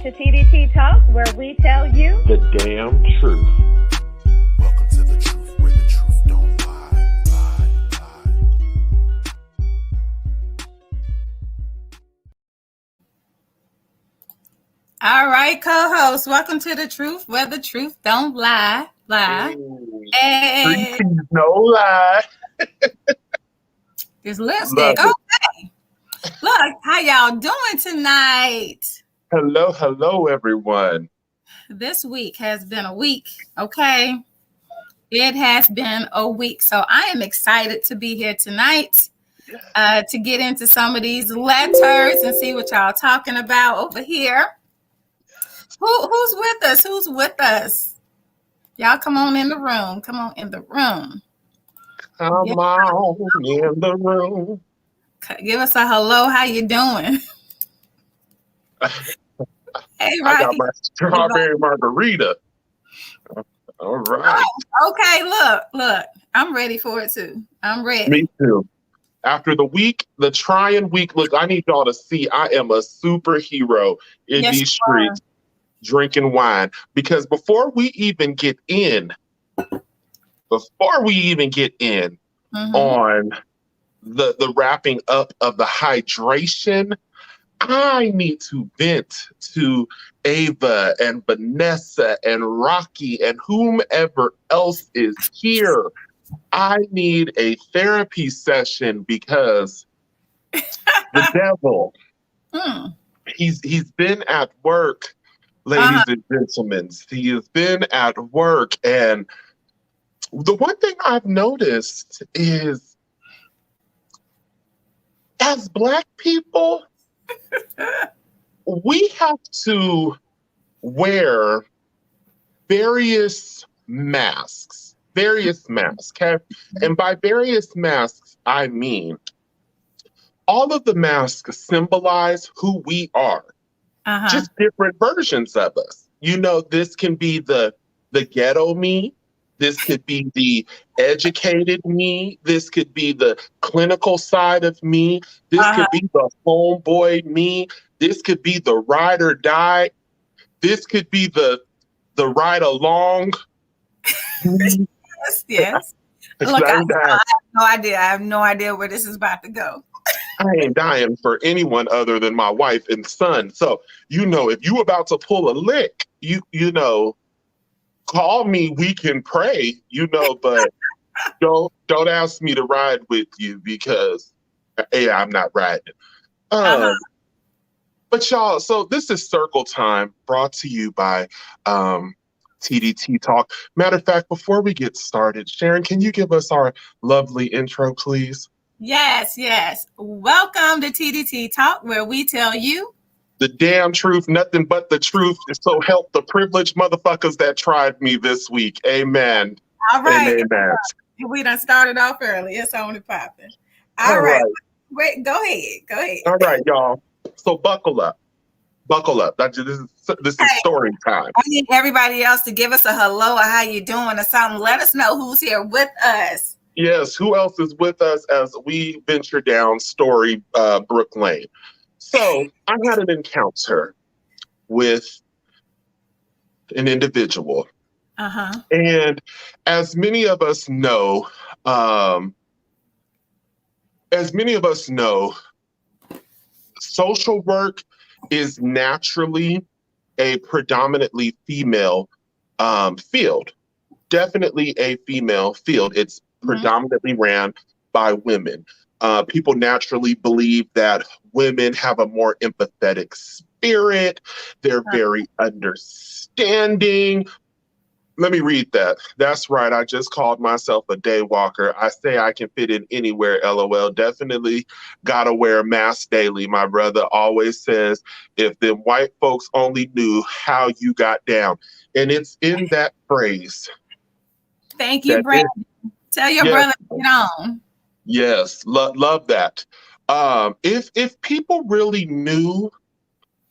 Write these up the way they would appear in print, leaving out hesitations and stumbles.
to T.D.T. Talk, where we tell you the damn truth. Welcome to the truth, where the truth don't lie. All right, co-host, welcome to the truth, where the truth don't lie. Hey, No lie. this lipstick. Okay. Look, how y'all doing tonight? Hello, everyone. This week has been a week, okay? It has been a week. So I am excited to be here tonight to get into some of these letters and see what y'all talking about over here. Who's with us? Who's with us? Y'all come on in the room. Come on in the room. Come on in the room. Give us a hello. How you doing? Hey, I got my strawberry margarita. All right. Oh, okay, look. I'm ready for it too. I'm ready. Me too. After the trying week, look, I need y'all to see I am a superhero in these streets drinking wine. Because before we even get in on the wrapping up of the hydration, I need to vent to Ava and Vanessa and Rocky and whomever else is here. I need a therapy session because the devil, he's been at work, ladies and gentlemen. He has been at work. And the one thing I've noticed is, as Black people, we have to wear various masks, okay? And by various masks, I mean all of the masks symbolize who we are, just different versions of us. You know, this can be the ghetto me. This could be the educated me. This could be the clinical side of me. This could be the homeboy me. This could be the ride or die. This could be the ride along. Yes. Look, I have no idea. I have no idea where this is about to go. I ain't dying for anyone other than my wife and son. So, you know, if you about to pull a lick, you know, call me, we can pray, you know, but don't ask me to ride with you because I'm not riding. But y'all, so this is Circle Time, brought to you by T.D.T. Talk. Matter of fact, before we get started, Sharon, can you give us our lovely intro, please? Yes. Welcome to T.D.T. Talk, where we tell you the damn truth, nothing but the truth. So help the privileged motherfuckers that tried me this week. Amen. All right. Amen. We done started off early. It's only popping. All right. Wait, go ahead. All right, y'all. So buckle up. This is story time. I need everybody else to give us a hello or how you doing or something. Let us know who's here with us. Yes, who else is with us as we venture down Storybrooke Lane? So I had an encounter with an individual. And as many of us know, social work is naturally a predominantly female field. Definitely a female field. It's predominantly ran by women. People naturally believe that women have a more empathetic spirit. They're very understanding. Let me read that. That's right. I just called myself a day walker. I say I can fit in anywhere, LOL. Definitely gotta wear a mask daily. My brother always says, if them white folks only knew how you got down. And it's in that phrase. Thank you, Brandon. Tell your brother to get on. Yes, love that. If people really knew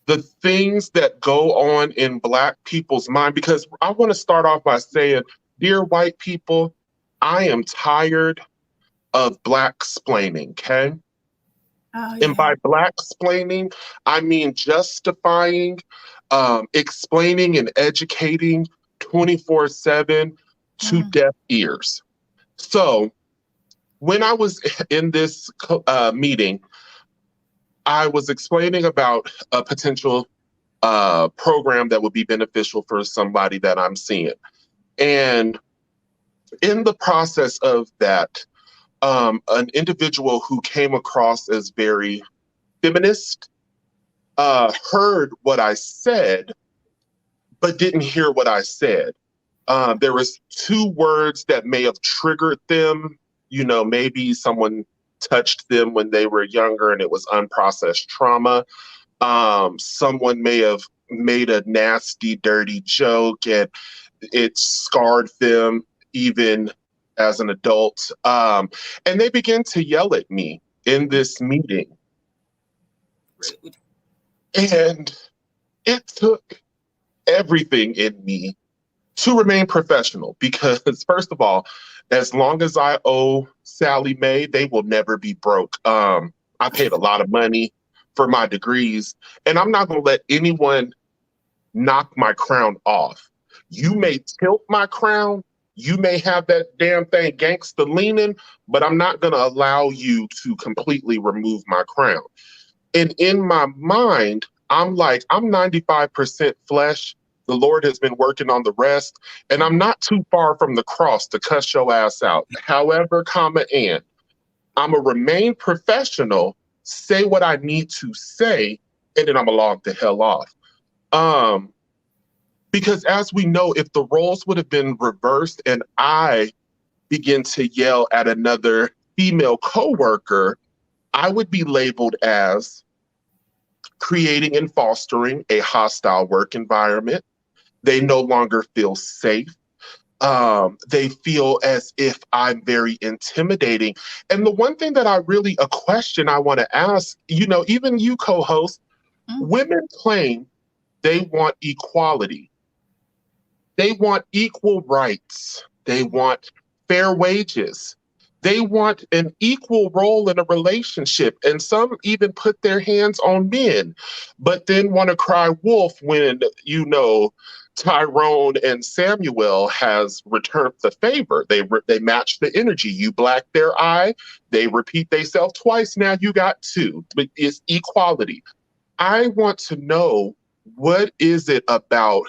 the things that go on in Black people's mind, because I want to start off by saying, dear white people, I am tired of Black-splaining, okay? Oh, And yeah. by black explaining, I mean justifying, explaining and educating 24/7 to Mm, deaf ears. So when I was in this meeting, I was explaining about a potential program that would be beneficial for somebody that I'm seeing. And in the process of that, an individual who came across as very feminist heard what I said, but didn't hear what I said. There was two words that may have triggered them. You know, maybe someone touched them when they were younger and it was unprocessed trauma. Someone may have made a nasty, dirty joke and it scarred them even as an adult. And they began to yell at me in this meeting. rude. And it took everything in me to remain professional because, first of all, as long as I owe Sally Mae, they will never be broke. I paid a lot of money for my degrees, and I'm not going to let anyone knock my crown off. You may tilt my crown, you may have that damn thing gangsta leaning, but I'm not going to allow you to completely remove my crown. And in my mind, I'm like, I'm 95% flesh. The Lord has been working on the rest, and I'm not too far from the cross to cuss your ass out. However, comma, and I'm going to remain professional, say what I need to say, and then I'm going to log the hell off. Because as we know, if the roles would have been reversed and I begin to yell at another female coworker, I would be labeled as creating and fostering a hostile work environment. They no longer feel safe. They feel as if I'm very intimidating. And the one thing that a question I want to ask, you know, even you co-host, Mm, women claim they want equality. They want equal rights. They want fair wages. They want an equal role in a relationship. And some even put their hands on men, but then want to cry wolf when, you know, Tyrone and Samuel has returned the favor. They match the energy. You black their eye, they repeat themselves twice. Now you got two. But it's equality. I want to know, what is it about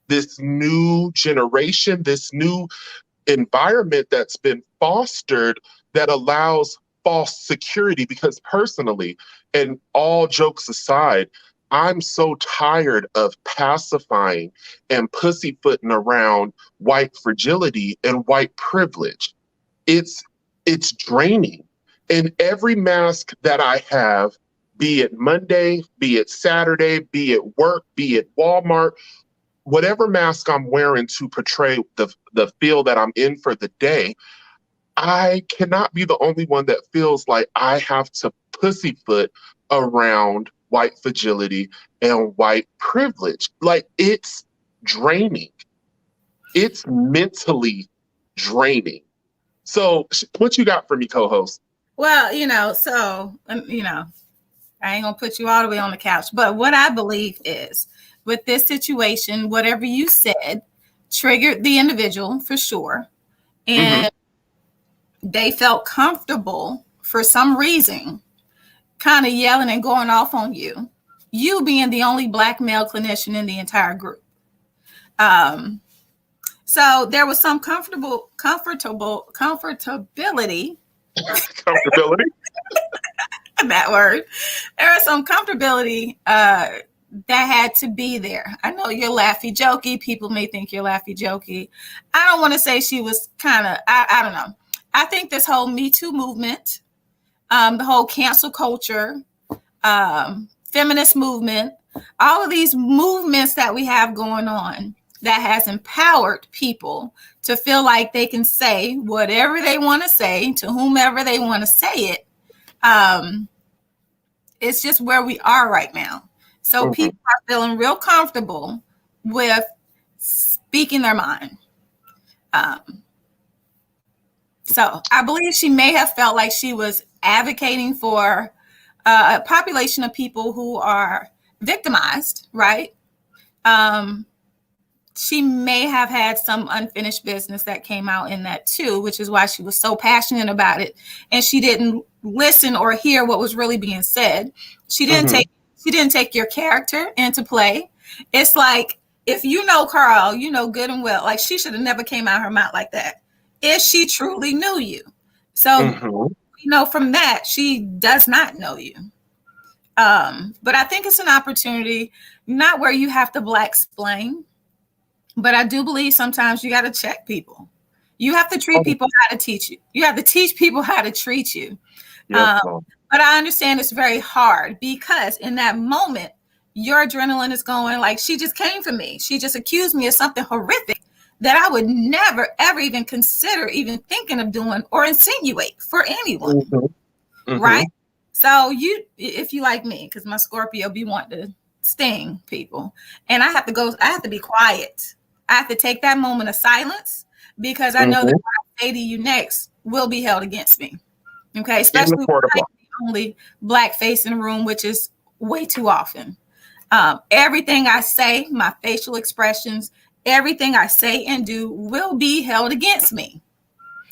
this new generation, this new environment that's been fostered that allows false security? Because personally, and all jokes aside, I'm so tired of pacifying and pussyfooting around white fragility and white privilege. It's it's draining. And every mask that I have, be it Monday, be it Saturday, be it work, be it Walmart, whatever mask I'm wearing to portray the feel that I'm in for the day, I cannot be the only one that feels like I have to pussyfoot around white fragility and white privilege. Like, it's draining. It's mentally draining. So, what you got for me, co-host? Well, I ain't gonna put you all the way on the couch, but what I believe is, with this situation, whatever you said triggered the individual for sure, Mm-hmm. and they felt comfortable for some reason, kind of yelling and going off on you. You being the only Black male clinician in the entire group. Um, so there was some comfortability. Comfortability. That word. There was some comfortability that had to be there. I know you're laughy jokey. People may think you're laughy jokey. I don't want to say she was kind of, I don't know. I think this whole Me Too movement, the whole cancel culture, feminist movement, all of these movements that we have going on that has empowered people to feel like they can say whatever they want to say to whomever they want to say it. It's just where we are right now. So Mm-hmm. people are feeling real comfortable with speaking their mind. So I believe she may have felt like she was advocating for a population of people who are victimized, right? She may have had some unfinished business that came out in that too, which is why she was so passionate about it. And she didn't listen or hear what was really being said. She didn't take your character into play. It's like, if you know Carl, you know good and well, like she should have never came out of her mouth like that if she truly knew you. So from that, she does not know you. But I think it's an opportunity, not where you have to black explain, but I do believe sometimes you got to check people. You have to treat people how to teach you. You have to teach people how to treat you. Yes, but I understand it's very hard because in that moment, your adrenaline is going like, she just came for me. She just accused me of something horrific that I would never, ever even consider even thinking of doing or insinuate for anyone. Right? So if you like me, because my Scorpio be wanting to sting people, and I have to be quiet. I have to take that moment of silence because I know that what I say to you next will be held against me. Okay, especially when I'm the only black face in the room, which is way too often. Everything I say, my facial expressions, everything I say and do will be held against me.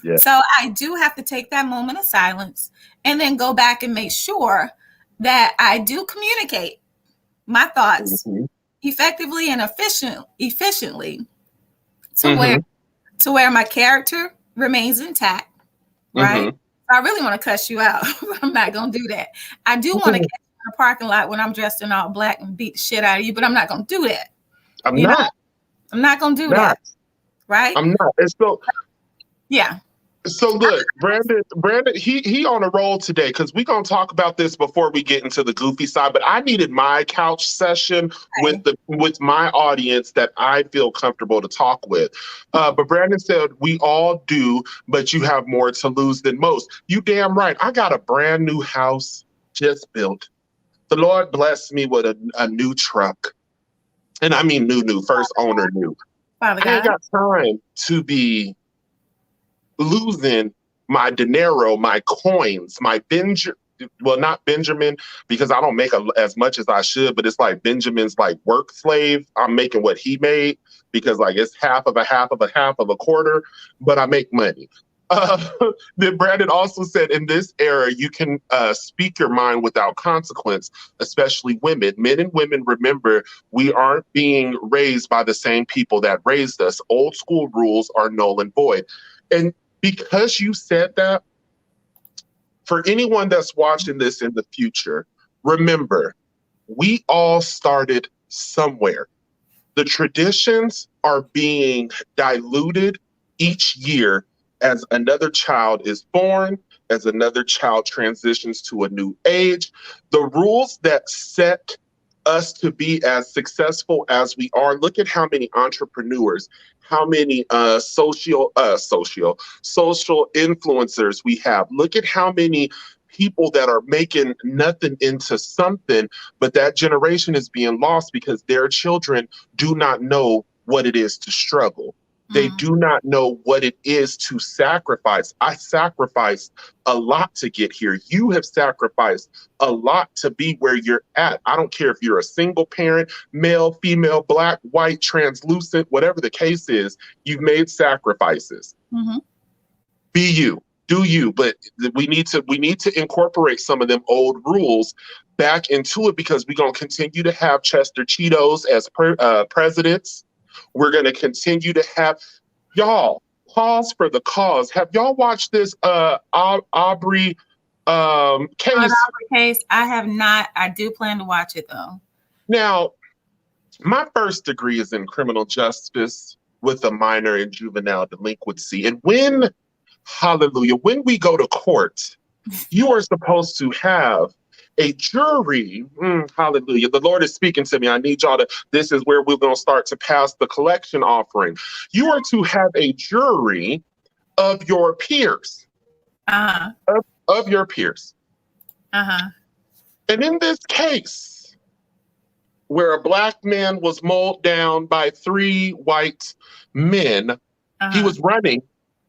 Yeah. So I do have to take that moment of silence and then go back and make sure that I do communicate my thoughts effectively and efficiently to where my character remains intact, right? I really want to cuss you out, but I'm not going to do that. I do want to catch you in a parking lot when I'm dressed in all black and beat the shit out of you, but I'm not going to do that. I'm not going to do that, right? I'm not. And so, yeah. So look, Brandon, he on a roll today because we're gonna talk about this before we get into the goofy side. But I needed my couch session with my audience that I feel comfortable to talk with. But Brandon said we all do, but you have more to lose than most. You damn right. I got a brand new house just built. The Lord blessed me with a new truck, and I mean new, first owner new. I ain't got time to be losing my dinero, my coins, my not Benjamin, because I don't make as much as I should, but it's like Benjamin's like work slave. I'm making what he made because like it's half of a quarter, but I make money. Then Brandon also said in this era, you can speak your mind without consequence, especially women. Men and women, remember, we aren't being raised by the same people that raised us. Old school rules are null and void. And because you said that, for anyone that's watching this in the future, remember, we all started somewhere. The traditions are being diluted each year as another child is born, as another child transitions to a new age. The rules that set us to be as successful as we are, look at how many entrepreneurs, how many social influencers we have. Look at how many people that are making nothing into something, but that generation is being lost because their children do not know what it is to struggle. They do not know what it is to sacrifice. I sacrificed a lot to get here. You have sacrificed a lot to be where you're at. I don't care if you're a single parent, male, female, black, white, translucent, whatever the case is, you've made sacrifices. Be you, do you, but we need to incorporate some of them old rules back into it because we're going to continue to have Chester Cheetos as presidents. We're going to continue to have y'all pause for the cause. Have y'all watched this Aubrey case? Case? I have not. I do plan to watch it though. Now, my first degree is in criminal justice with a minor in juvenile delinquency. And when we go to court, you are supposed to have a jury. Hallelujah. The Lord is speaking to me. I need y'all to, this is where we're going to start to pass the collection offering. You are to have a jury of your peers. Of your peers. And in this case, where a black man was mowed down by 3 white men, he was running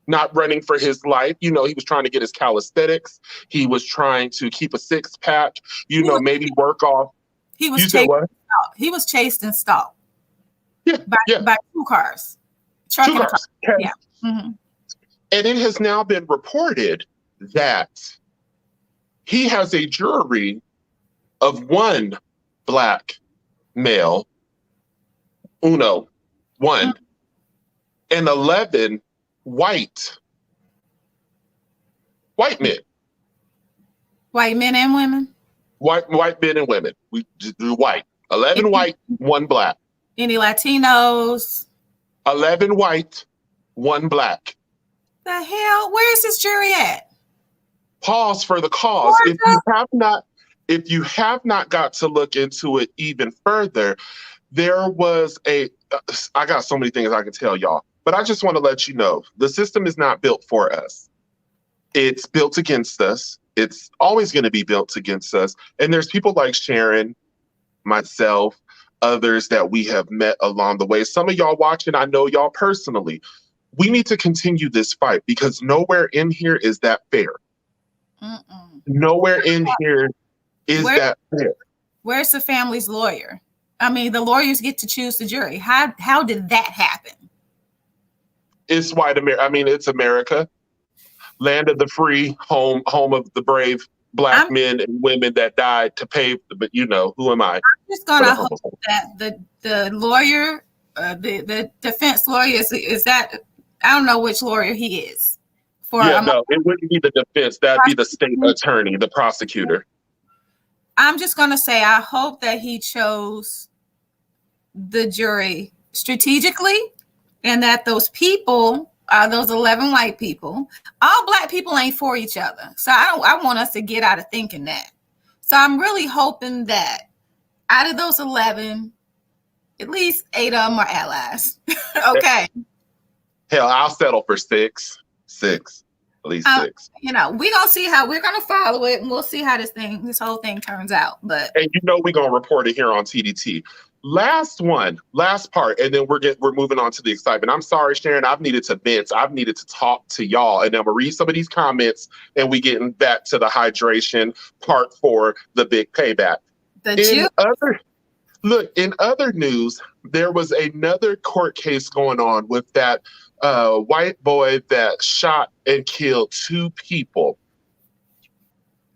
not running for his life. He was trying to get his calisthenics. He was trying to keep a six pack, maybe work off. He was You said what? He was chased and stalked. Yeah. By 2 cars. Truck 2 and a cars. car. Okay. Yeah. Mm-hmm. And it has now been reported that he has a jury of 1 black male, one, and 11 white men. White men and women? White men and women. We just do white. 11 white, 1 black. Any Latinos? 11 white, 1 black. The hell? Where's this jury at? Pause for the cause. If you have not got to look into it even further, there was I got so many things I can tell y'all, but I just want to let you know, the system is not built for us. It's built against us. It's always going to be built against us. And there's people like Sharon, myself, others that we have met along the way. Some of y'all watching, I know y'all personally. We need to continue this fight because nowhere in here is that fair. Mm-mm. Nowhere in here is that fair. Where's the family's lawyer? I mean, the lawyers get to choose the jury. How did that happen? It's white America. I mean, it's America, land of the free, home of the brave black men and women that died to pave. But who am I? I'm just gonna hope that the lawyer, the defense lawyer is that, I don't know which lawyer he is. No, it wouldn't be the defense. That'd be the state attorney, the prosecutor. I'm just gonna say I hope that he chose the jury strategically, and that those people are those 11 white people. All black people ain't for each other. So I want us to get out of thinking that. So I'm really hoping that out of those 11, at least 8 of them are allies. Okay. Hell, I'll settle for 6. At least 6. We're gonna see how we're gonna follow it, and we'll see how this whole thing turns out. But we're gonna report it here on T.D.T. Last part, and then we're moving on to the excitement. I'm sorry, Sharon. I've needed to vent. I've needed to talk to y'all, and then we'll read some of these comments, and we getting back to the hydration part for the big payback. In other news, there was another court case going on with that white boy that shot and killed 2 people.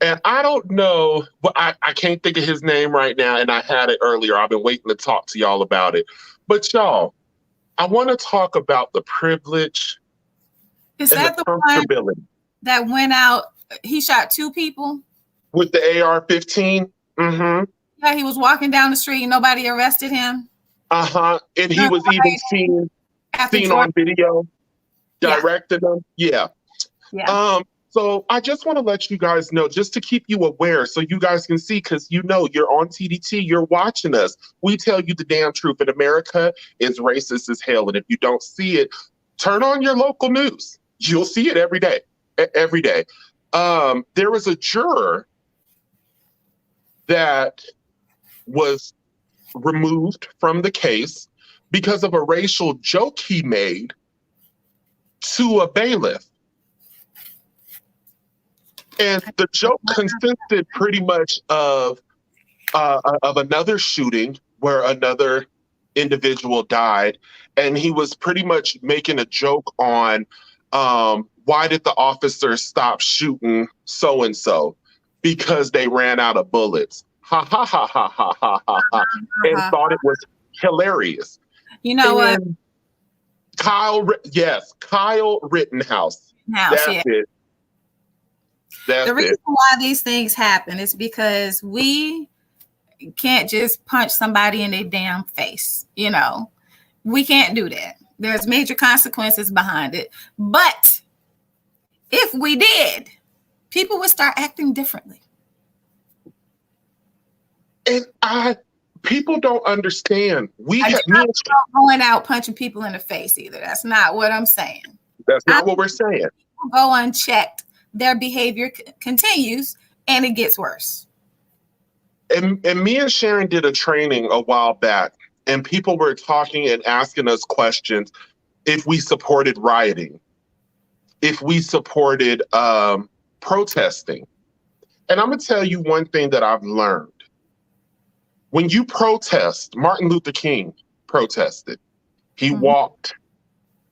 And I don't know, but I can't think of his name right now, and I had it earlier. I've been waiting to talk to y'all about it. But y'all, I want to talk about the privilege and the comfortability. One that went out, he shot 2 people? With the AR-15? Mm-hmm. Yeah, he was walking down the street and nobody arrested him? Uh-huh. And he was even seen on video, directing them. Yeah. So I just want to let you guys know, just to keep you aware, so you guys can see, because you're on T.D.T, you're watching us. We tell you the damn truth, and America is racist as hell. And if you don't see it, turn on your local news. You'll see it every day. Every day. There was a juror that was removed from the case because of a racial joke he made to a bailiff. And the joke consisted pretty much of another shooting where another individual died. And he was pretty much making a joke on why did the officer stop shooting so-and-so? Because they ran out of bullets. Ha, ha, ha, ha, ha, ha, ha, ha. And thought it was hilarious. You know what? Kyle Rittenhouse. That's it. The reason why these things happen is because we can't just punch somebody in their damn face. We can't do that. There's major consequences behind it. But if we did, people would start acting differently. And people don't understand. I'm not going out punching people in the face either. That's not what I'm saying. That's not what we're saying. Go unchecked. Their behavior continues and it gets worse. And me and Sharon did a training a while back, and people were talking and asking us questions if we supported rioting. if we supported protesting. And I'm going to tell you one thing that I've learned. When you protest, Martin Luther King protested. He walked.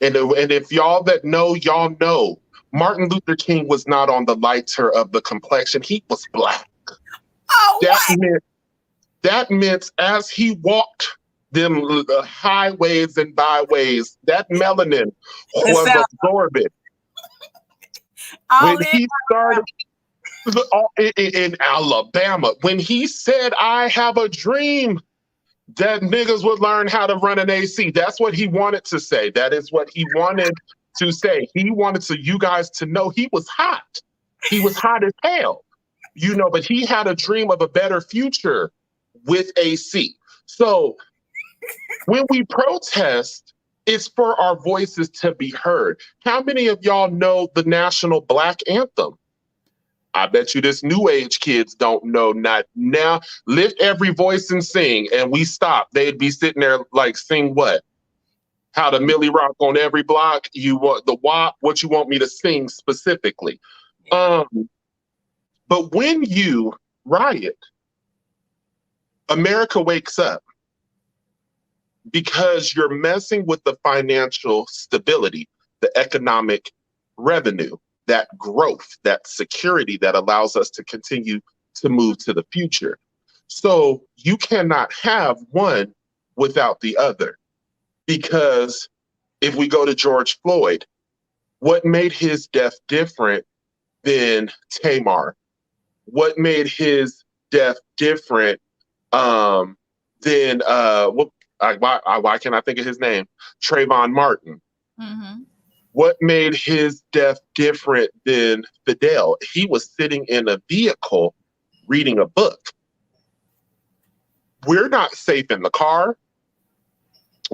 And if y'all that know, y'all know, Martin Luther King was not on the lighter of the complexion. He was black. Oh, That meant as he walked them highways and byways, that melanin was absorbed. When he started in Alabama, when he said, "I have a dream that niggas would learn how to run an AC," that's what he wanted to say. That is what he wanted to say. He wanted you guys to know he was hot. He was hot as hell, but he had a dream of a better future with AC. So when we protest, it's for our voices to be heard. How many of y'all know the national Black anthem? I bet you this new age kids don't know. Not now. Lift every voice and sing, and we stop. They'd be sitting there like, sing what? How to Millie Rock on every block? You want the WAP? What you want me to sing specifically? But when you riot, America wakes up because you're messing with the financial stability, the economic revenue, that growth, that security that allows us to continue to move to the future. So you cannot have one without the other. Because if we go to George Floyd, what made his death different than Tamar? What made his death different than why can't I think of his name? Trayvon Martin. What made his death different than Fidel? He was sitting in a vehicle reading a book. We're not safe in the car.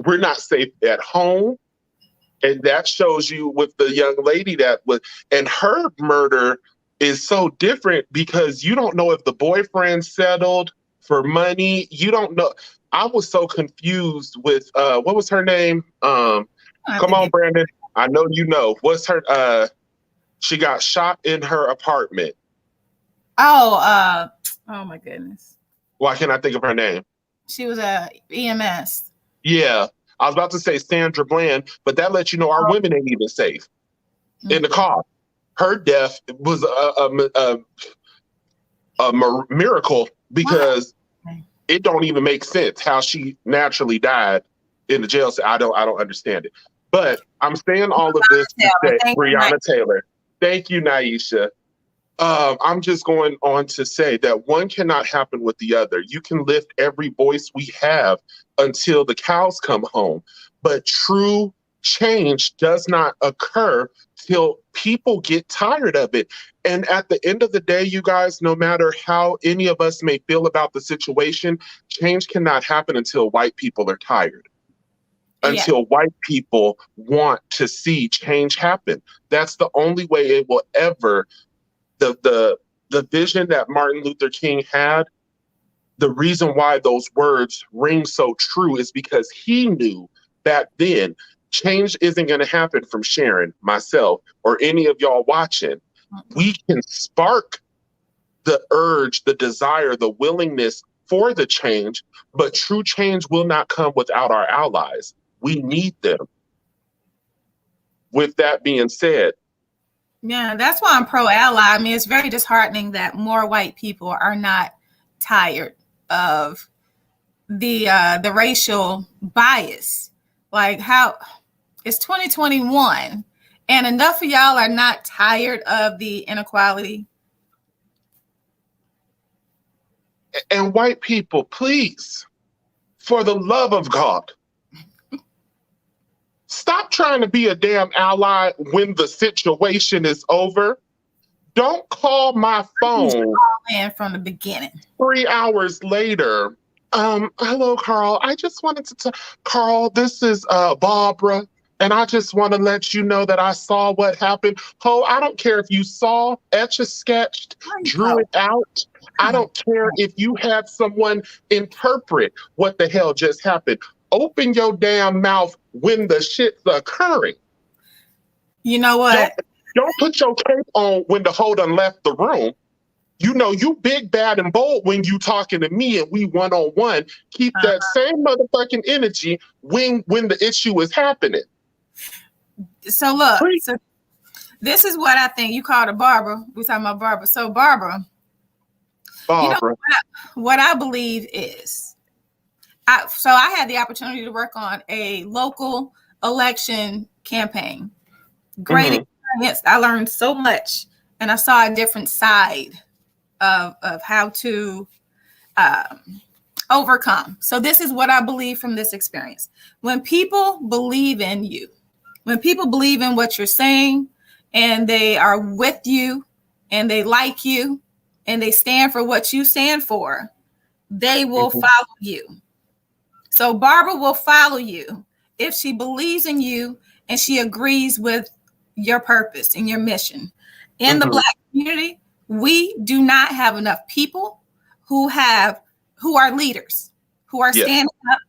We're not safe at home. And that shows you with the young lady and her murder is so different because you don't know if the boyfriend settled for money. You don't know. I was so confused with, what was her name? Come on, Brandon. I know you know. What's her? She got shot in her apartment. Oh my goodness. Why can't I think of her name? She was a EMS. Yeah, I was about to say Sandra Bland, but that lets you know our women ain't even safe in the car. Her death was a miracle because it don't even make sense how she naturally died in the jail. I don't understand it. But I'm saying all of this to say, Breonna Taylor. Thank you, Naisha. I'm just going on to say that one cannot happen with the other. You can lift every voice we have until the cows come home. But true change does not occur till people get tired of it. And at the end of the day, you guys, no matter how any of us may feel about the situation, change cannot happen until white people are tired. Until white people want to see change happen. That's the only way it will ever, the vision that Martin Luther King had, the reason why those words ring so true is because he knew back then change isn't going to happen from Sharon, myself, or any of y'all watching. We can spark the urge, the desire, the willingness for the change, but true change will not come without our allies. We need them. With that being said. Yeah, that's why I'm pro-ally. I mean, it's very disheartening that more white people are not tired of the racial bias. Like how it's 2021 and enough of y'all are not tired of the inequality. And white people, please, for the love of God, stop trying to be a damn ally when the situation is over. Don't call my phone from the beginning. 3 hours later. Hello, Carl. I just wanted to Carl, this is Barbara, and I just want to let you know that I saw what happened. Oh, I don't care if you saw, etch-a-sketched, drew it out. I don't care if you had someone interpret what the hell just happened. Open your damn mouth when the shit's occurring. You know what? Don't put your cape on when the hoe done left the room. You know, you big, bad, and bold when you talking to me and we one-on-one. Keep that same motherfucking energy when the issue is happening. So look, so this is what I think. You called her Barbara. We're talking about Barbara. So Barbara. You know what I believe is, I had the opportunity to work on a local election campaign. Great experience. I learned so much, and I saw a different side of how to overcome. So this is what I believe from this experience. When people believe in you, when people believe in what you're saying, and they are with you, and they like you, and they stand for what you stand for, they will follow you. So Barbara will follow you if she believes in you and she agrees with your purpose and your mission. In the Black community, we do not have enough people who are leaders, who are standing up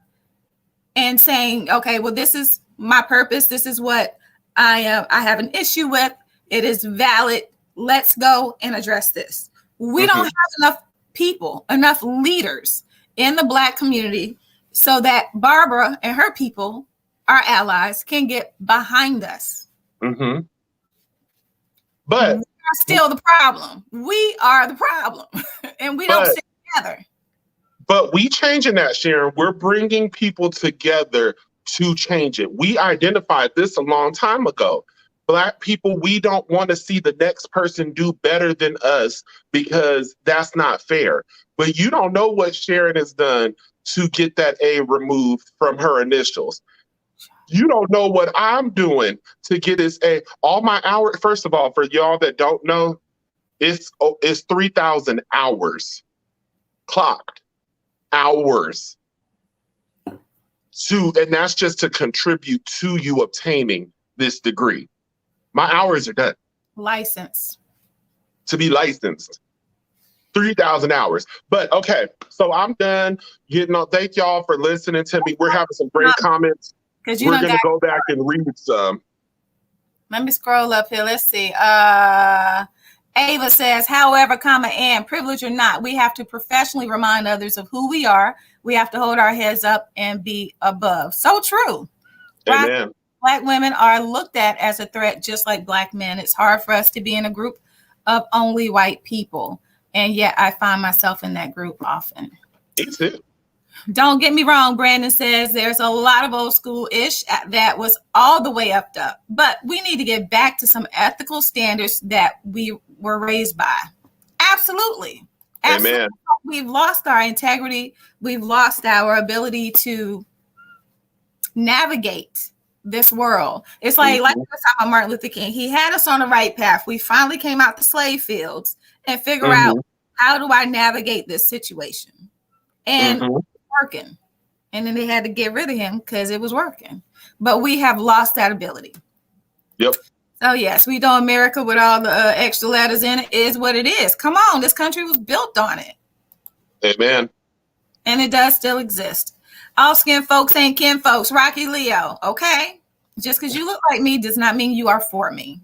and saying, okay, well, this is my purpose. This is what I have an issue with. It is valid. Let's go and address this. We don't have enough people, enough leaders in the Black community so that Barbara and her people, our allies, can get behind us. But we are still the problem. We are the problem, and we don't stick together. But we changing that, Sharon. We're bringing people together to change it. We identified this a long time ago. Black people, we don't want to see the next person do better than us because that's not fair. But you don't know what Sharon has done to get that A removed from her initials. You don't know what I'm doing to get this A. All my hours, first of all, for y'all that don't know, it's 3,000 hours, clocked hours. And that's just to contribute to you obtaining this degree. My hours are done. License. To be licensed. 3,000 hours. But okay, so I'm done getting on. Thank y'all for listening to me. We're having some great comments. We're going to go back and read some. Let me scroll up here. Let's see. Ava says, however, and privilege or not, we have to professionally remind others of who we are. We have to hold our heads up and be above. So true. Amen. Right? Black women are looked at as a threat, just like Black men. It's hard for us to be in a group of only white people. And yet I find myself in that group often. Me too. Don't get me wrong. Brandon says there's a lot of old school-ish that was all the way up. But we need to get back to some ethical standards that we were raised by. Absolutely. Absolutely. Amen. We've lost our integrity. We've lost our ability to navigate this world. It's like we were talking about Martin Luther King. He had us on the right path. We finally came out the slave fields and figure out, how do I navigate this situation? And working. And then they had to get rid of him because it was working. But we have lost that ability. Yep. So yes, we know America with all the extra letters in it is what it is. Come on, this country was built on it. Amen. And it does still exist. All skin folks ain't kin folks. Rocky Leo, okay? Just because you look like me does not mean you are for me.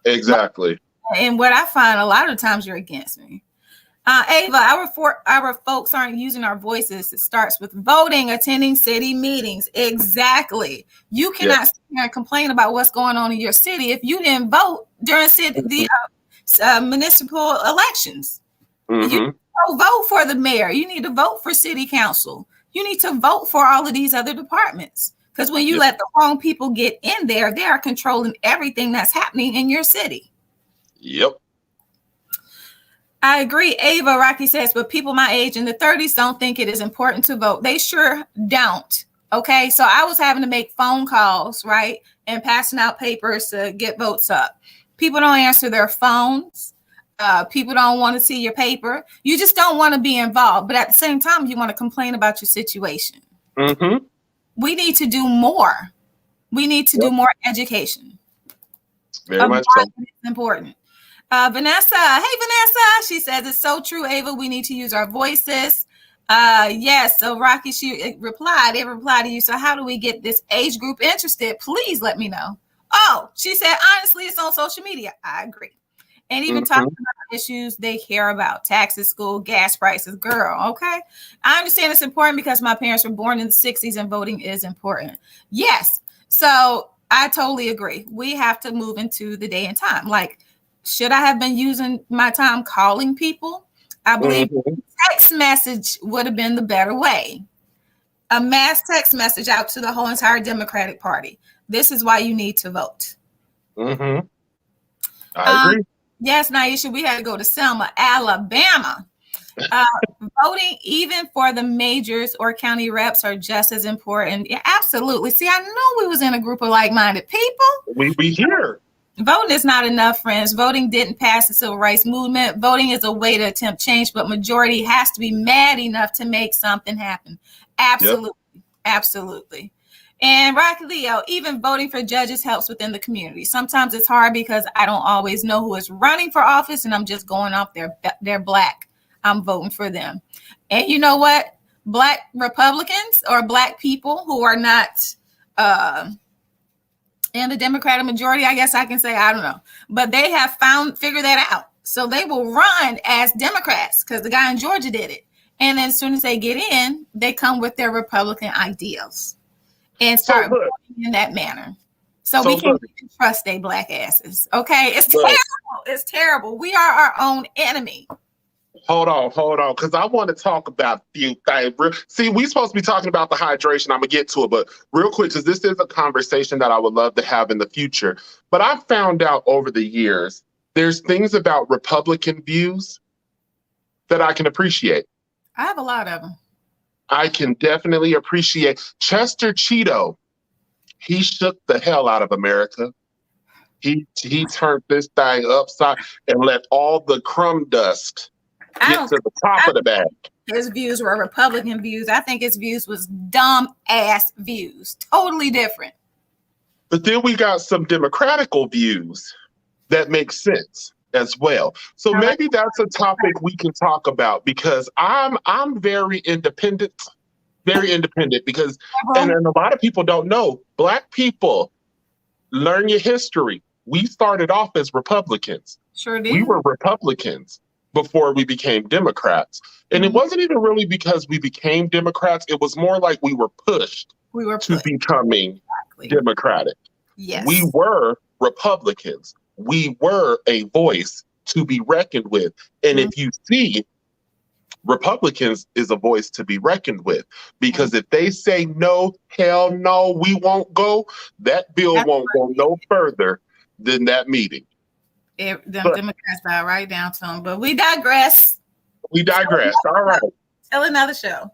Exactly. And what I find a lot of times you're against me. Ava, our folks aren't using our voices. It starts with voting, attending city meetings. Exactly. You cannot sit here and complain about what's going on in your city if you didn't vote during the municipal elections. You need to vote for the mayor. You need to vote for city council. You need to vote for all of these other departments. Because when you let the wrong people get in there, they are controlling everything that's happening in your city. Yep. I agree. Ava, Rocky says, but people my age in the 30s don't think it is important to vote. They sure don't. Okay. So I was having to make phone calls, right? And passing out papers to get votes up. People don't answer their phones. People don't want to see your paper. You just don't want to be involved. But at the same time, you want to complain about your situation. We need to do more. We need to do more education. Very much so. It's important. Vanessa, hey Vanessa, she says it's so true, Ava. We need to use our voices. Yes, so Rocky, she replied to you. So how do we get this age group interested? Please let me know. Oh, she said, honestly, it's on social media. I agree. And even talking about issues they care about, taxes, school, gas prices, girl, okay? I understand it's important because my parents were born in the 60s and voting is important. Yes. So I totally agree. We have to move into the day and time. Like, should I have been using my time calling people? I believe text message would have been the better way. A mass text message out to the whole entire Democratic Party. This is why you need to vote. I agree. Yes, Naisha, we had to go to Selma, Alabama. Voting even for the majors or county reps are just as important. Yeah, absolutely. See, I know we was in a group of like-minded people. We here. Voting is not enough, friends. Voting didn't pass the civil rights movement. Voting is a way to attempt change, but majority has to be mad enough to make something happen. Absolutely. Yep. Absolutely. And Rocky Leo, even voting for judges helps within the community. Sometimes it's hard because I don't always know who is running for office and I'm just going off they're black. I'm voting for them. And you know what? Black Republicans or black people who are not in the Democratic majority, I guess I can say, I don't know. But they have figured that out. So they will run as Democrats because the guy in Georgia did it. And then as soon as they get in, they come with their Republican ideals and start voting in that manner. So we can't even trust they black asses. Okay. It's terrible. It's terrible. We are our own enemy. Hold on, because I want to talk about a few things. See, we're supposed to be talking about the hydration. I'm going to get to it, but real quick, because this is a conversation that I would love to have in the future. But I found out over the years, there's things about Republican views that I can appreciate. I have a lot of them. I can definitely appreciate Chester Cheeto. He shook the hell out of America. He turned this thing upside and let all the crumb dust get to the top of the bag. His views were Republican views. I think his views was dumb ass views. Totally different. But then we got some democratical views that make sense as well. So maybe that's a topic we can talk about because I'm very independent because and a lot of people don't know, black people, learn your history. We started off as Republicans. Sure did. We were Republicans before we became Democrats. And it wasn't even really because we became Democrats. It was more like we were pushed to becoming Democratic. Yes. We were Republicans. We were a voice to be reckoned with. And if you see, Republicans is a voice to be reckoned with. Because if they say no, hell no, we won't go, that bill won't go no further than that meeting. Democrats bow right down to them. But we digress. All right. Tell another show.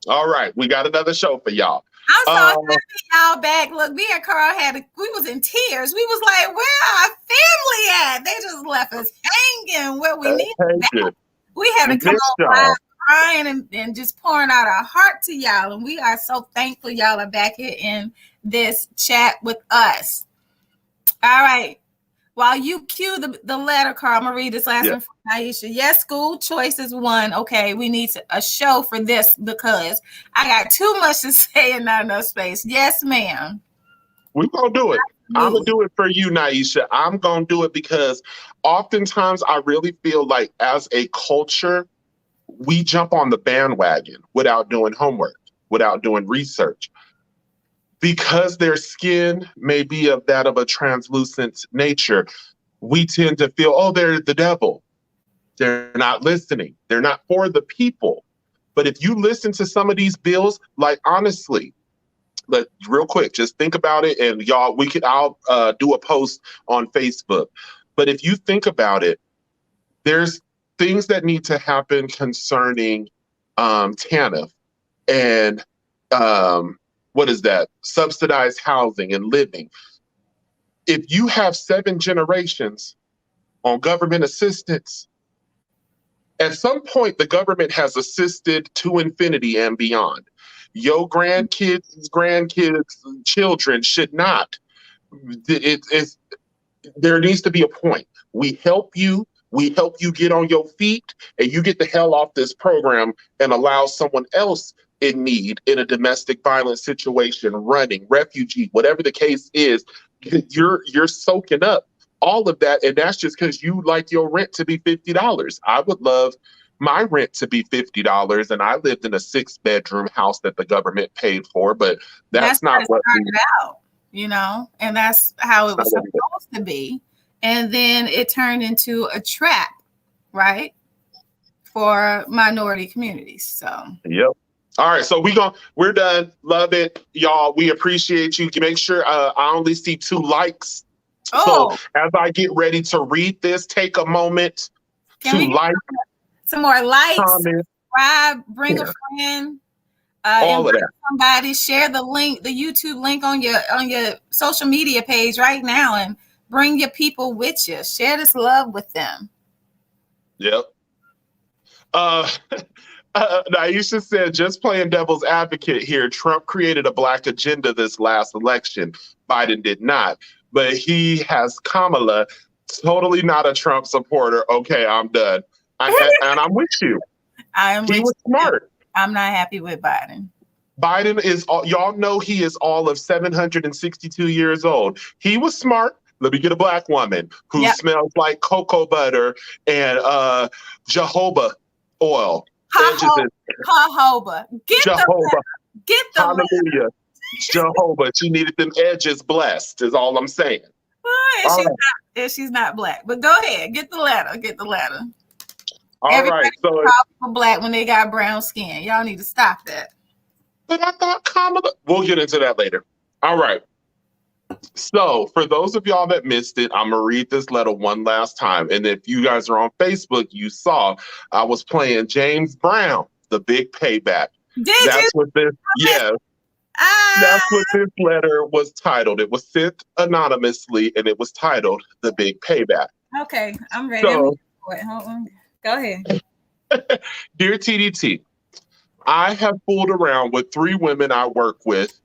All right. We got another show for y'all. I'm so happy y'all back. Look, me and Carl we was in tears. We was like, where our family at? They just left us hanging where we need to. We had to come on crying and just pouring out our heart to y'all. And we are so thankful y'all are back here in this chat with us. All right. While you cue the letter, Carl, I'm going to read this last one from Aisha. Yes, school choice is one. Okay, we need a show for this because I got too much to say and not enough space. Yes, ma'am. We're going to do it. I'm going to do it for you, Naisha. I'm going to do it because oftentimes I really feel like as a culture, we jump on the bandwagon without doing homework, without doing research. Because their skin may be of a translucent nature, we tend to feel, oh, they're the devil. They're not listening. They're not for the people. But if you listen to some of these bills, like honestly, real quick, just think about it. And y'all, I'll do a post on Facebook. But if you think about it, there's things that need to happen concerning TANF and what is that? Subsidized housing and living. If you have 7 generations on government assistance, at some point the government has assisted to infinity and beyond. Your grandkids, children should not. There needs to be a point. We help you get on your feet, and you get the hell off this program and allow someone else in need in a domestic violence situation, running, refugee, whatever the case is, you're soaking up all of that, and that's just because you like your rent to be $50. I would love my rent to be $50, and I lived in a 6-bedroom house that the government paid for, but That's that's how not it what we. started out, you know, and that's how it That's was not what we do. supposed to be. And then it turned into a trap, right? For minority communities. So Yep. All right, so we're done. Love it, y'all. We appreciate you. Make sure I only see 2 likes. So oh, as I get ready to read this, take a moment can to we get like, some more likes, comment, subscribe, bring a share, friend, all of invite that. somebody, share the link, the YouTube link on your social media page right now, and bring your people with you. Share this love with them. Yep. Uh, Naisha said, just playing devil's advocate here. Trump created a black agenda this last election. Biden did not. But he has Kamala, totally not a Trump supporter. Okay, I'm done. And I'm with you. I am He with was you. smart. I'm not happy with Biden. Biden is, y'all know he is all of 762 years old. He was smart. Let me get a black woman who Yep. smells like cocoa butter and jojoba oil. Jojoba. Jehovah. Get the letter. Hallelujah. Jehovah. She needed them edges blessed, is all I'm saying. All right. She's not black. But go ahead. Get the letter. Get the letter. All Everybody right. So, call people black when they got brown skin. Y'all need to stop that. but I thought Kamala. We'll get into that later. All right. So, for those of y'all that missed it, I'm going to read this letter one last time. And if you guys are on Facebook, you saw I was playing James Brown, The Big Payback. That's what this, yes, that's what this letter was titled. It was sent anonymously, and it was titled The Big Payback. Okay, I'm ready. So, Wait, hold on. Go ahead. Dear T.D.T, I have fooled around with 3 women I work with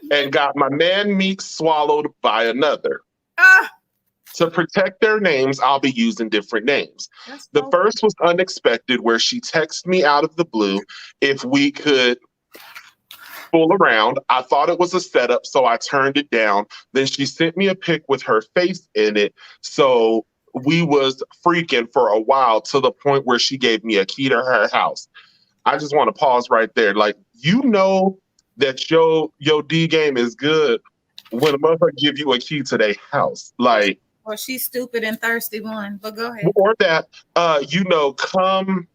and got my man meat swallowed by another. To protect their names, I'll be using different names. The first was unexpected, where she texted me out of the blue if we could fool around. I thought it was a setup, so I turned it down. Then she sent me a pic with her face in it, so we was freaking for a while, to the point where she gave me a key to her house. I just want to pause right there. Like, you know that your D game is good when a motherfucker give you a key to their house. Like, or she's stupid and thirsty one, but go ahead. Or that, come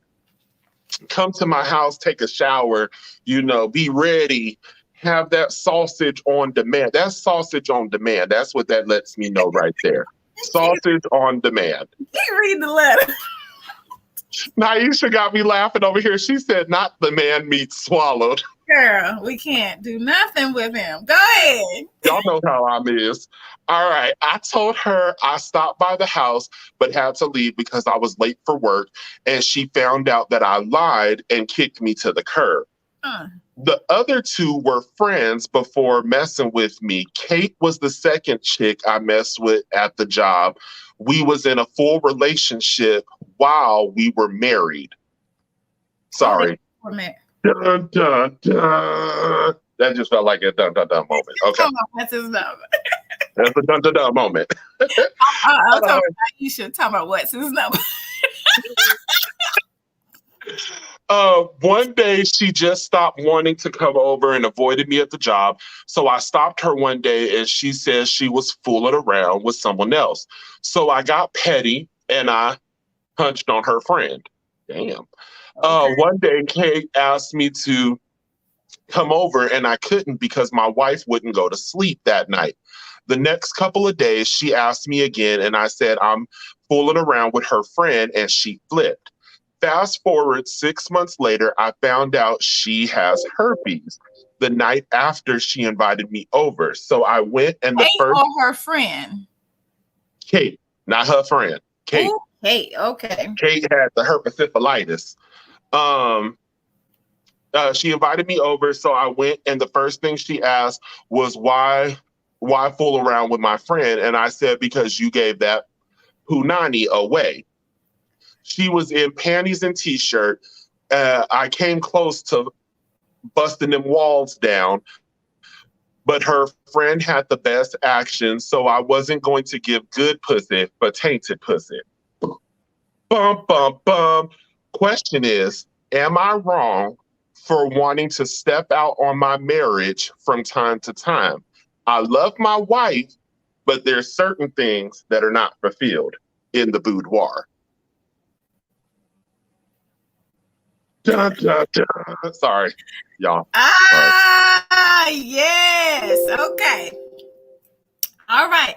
to my house, take a shower, be ready, have that sausage on demand. That's sausage on demand. That's what that lets me know right there. Sausage on demand. You read the letter. Naisha got me laughing over here. She said, not the man meat swallowed. Girl, we can't do nothing with him. Go ahead. Y'all know how I'm is. All right. I told her I stopped by the house, but had to leave because I was late for work. And she found out that I lied and kicked me to the curb. The other 2 were friends before messing with me. Kate was the second chick I messed with at the job. We was in a full relationship while we were married. Sorry. Dun, dun, dun. That just felt like a dun dun dun moment. Okay. That's his number. That's a dun dun dun moment. I'm talking about you should talk about what's his number. One day she just stopped wanting to come over and avoided me at the job. So I stopped her one day and she says she was fooling around with someone else. So I got petty and I punched on her friend. Damn. Okay. One day Kate asked me to come over and I couldn't because my wife wouldn't go to sleep that night. The next couple of days she asked me again and I said I'm fooling around with her friend and she flipped. Fast forward 6 months later, I found out she has herpes the night after she invited me over. So I went and the first. Or her friend? Kate, not her friend. Kate. Ooh, Kate, okay. Kate had the herpessyphilitis. She invited me over, so I went, and the first thing she asked was why fool around with my friend? And I said, because you gave that punani away. She was in panties and t-shirt. I came close to busting them walls down. but her friend had the best action, so I wasn't going to give good pussy for tainted pussy. Bum, bum, bum. Question is, am I wrong for wanting to step out on my marriage from time to time? I love my wife, but there's certain things that are not fulfilled in the boudoir. Dun, dun, dun. Sorry, y'all. Yes. Okay. All right.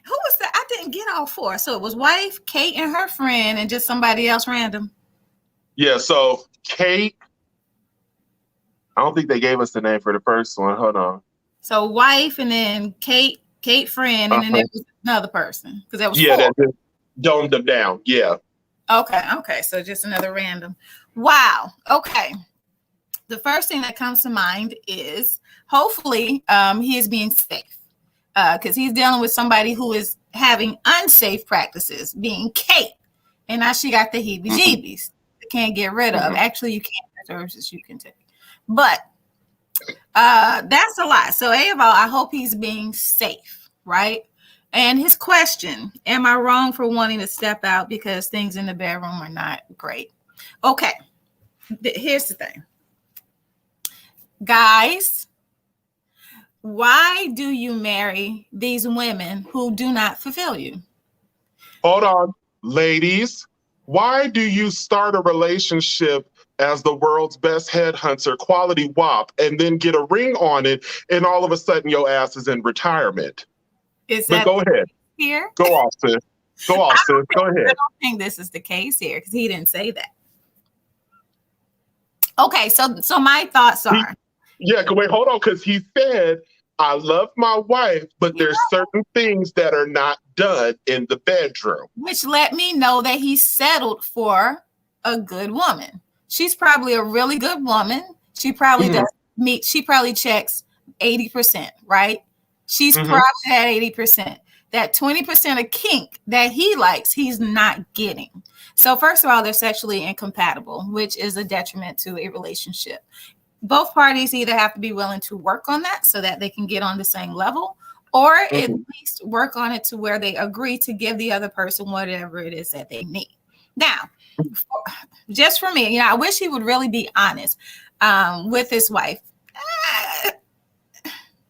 Who was that? I didn't get all four. So it was wife, Kate, and her friend, and just somebody else random. Yeah, so Kate, I don't think they gave us the name for the first one. Hold on. So wife, and then Kate, friend, and then there was another person because that was four. That just domed them down. Yeah. Okay. So just another random. Wow. Okay. The first thing that comes to mind is hopefully he is being safe because he's dealing with somebody who is having unsafe practices, being Kate, and now she got the heebie-jeebies. Can't get rid of. Actually, you can't. There's you can take, but that's a lot. So, A of all, I hope he's being safe, right? And his question: am I wrong for wanting to step out because things in the bedroom are not great? Okay, here's the thing, guys. Why do you marry these women who do not fulfill you? Hold on, ladies. Why do you start a relationship as the world's best headhunter, quality WAP, and then get a ring on it, and all of a sudden your ass is in retirement? But go ahead. Here? Go off, sis. Go off, sis. Go ahead. I don't think this is the case here because he didn't say that. Okay, so my thoughts are. Wait, hold on, because he said, I love my wife, but there's certain things that are not done in the bedroom. Which let me know that he settled for a good woman. She's probably a really good woman. She probably she probably checks 80%, right? She's probably at 80%. That 20% of kink that he likes, he's not getting. So first of all, they're sexually incompatible, which is a detriment to a relationship. Both parties either have to be willing to work on that so that they can get on the same level, or at least work on it to where they agree to give the other person whatever it is that they need. Now, just for me, I wish he would really be honest with his wife.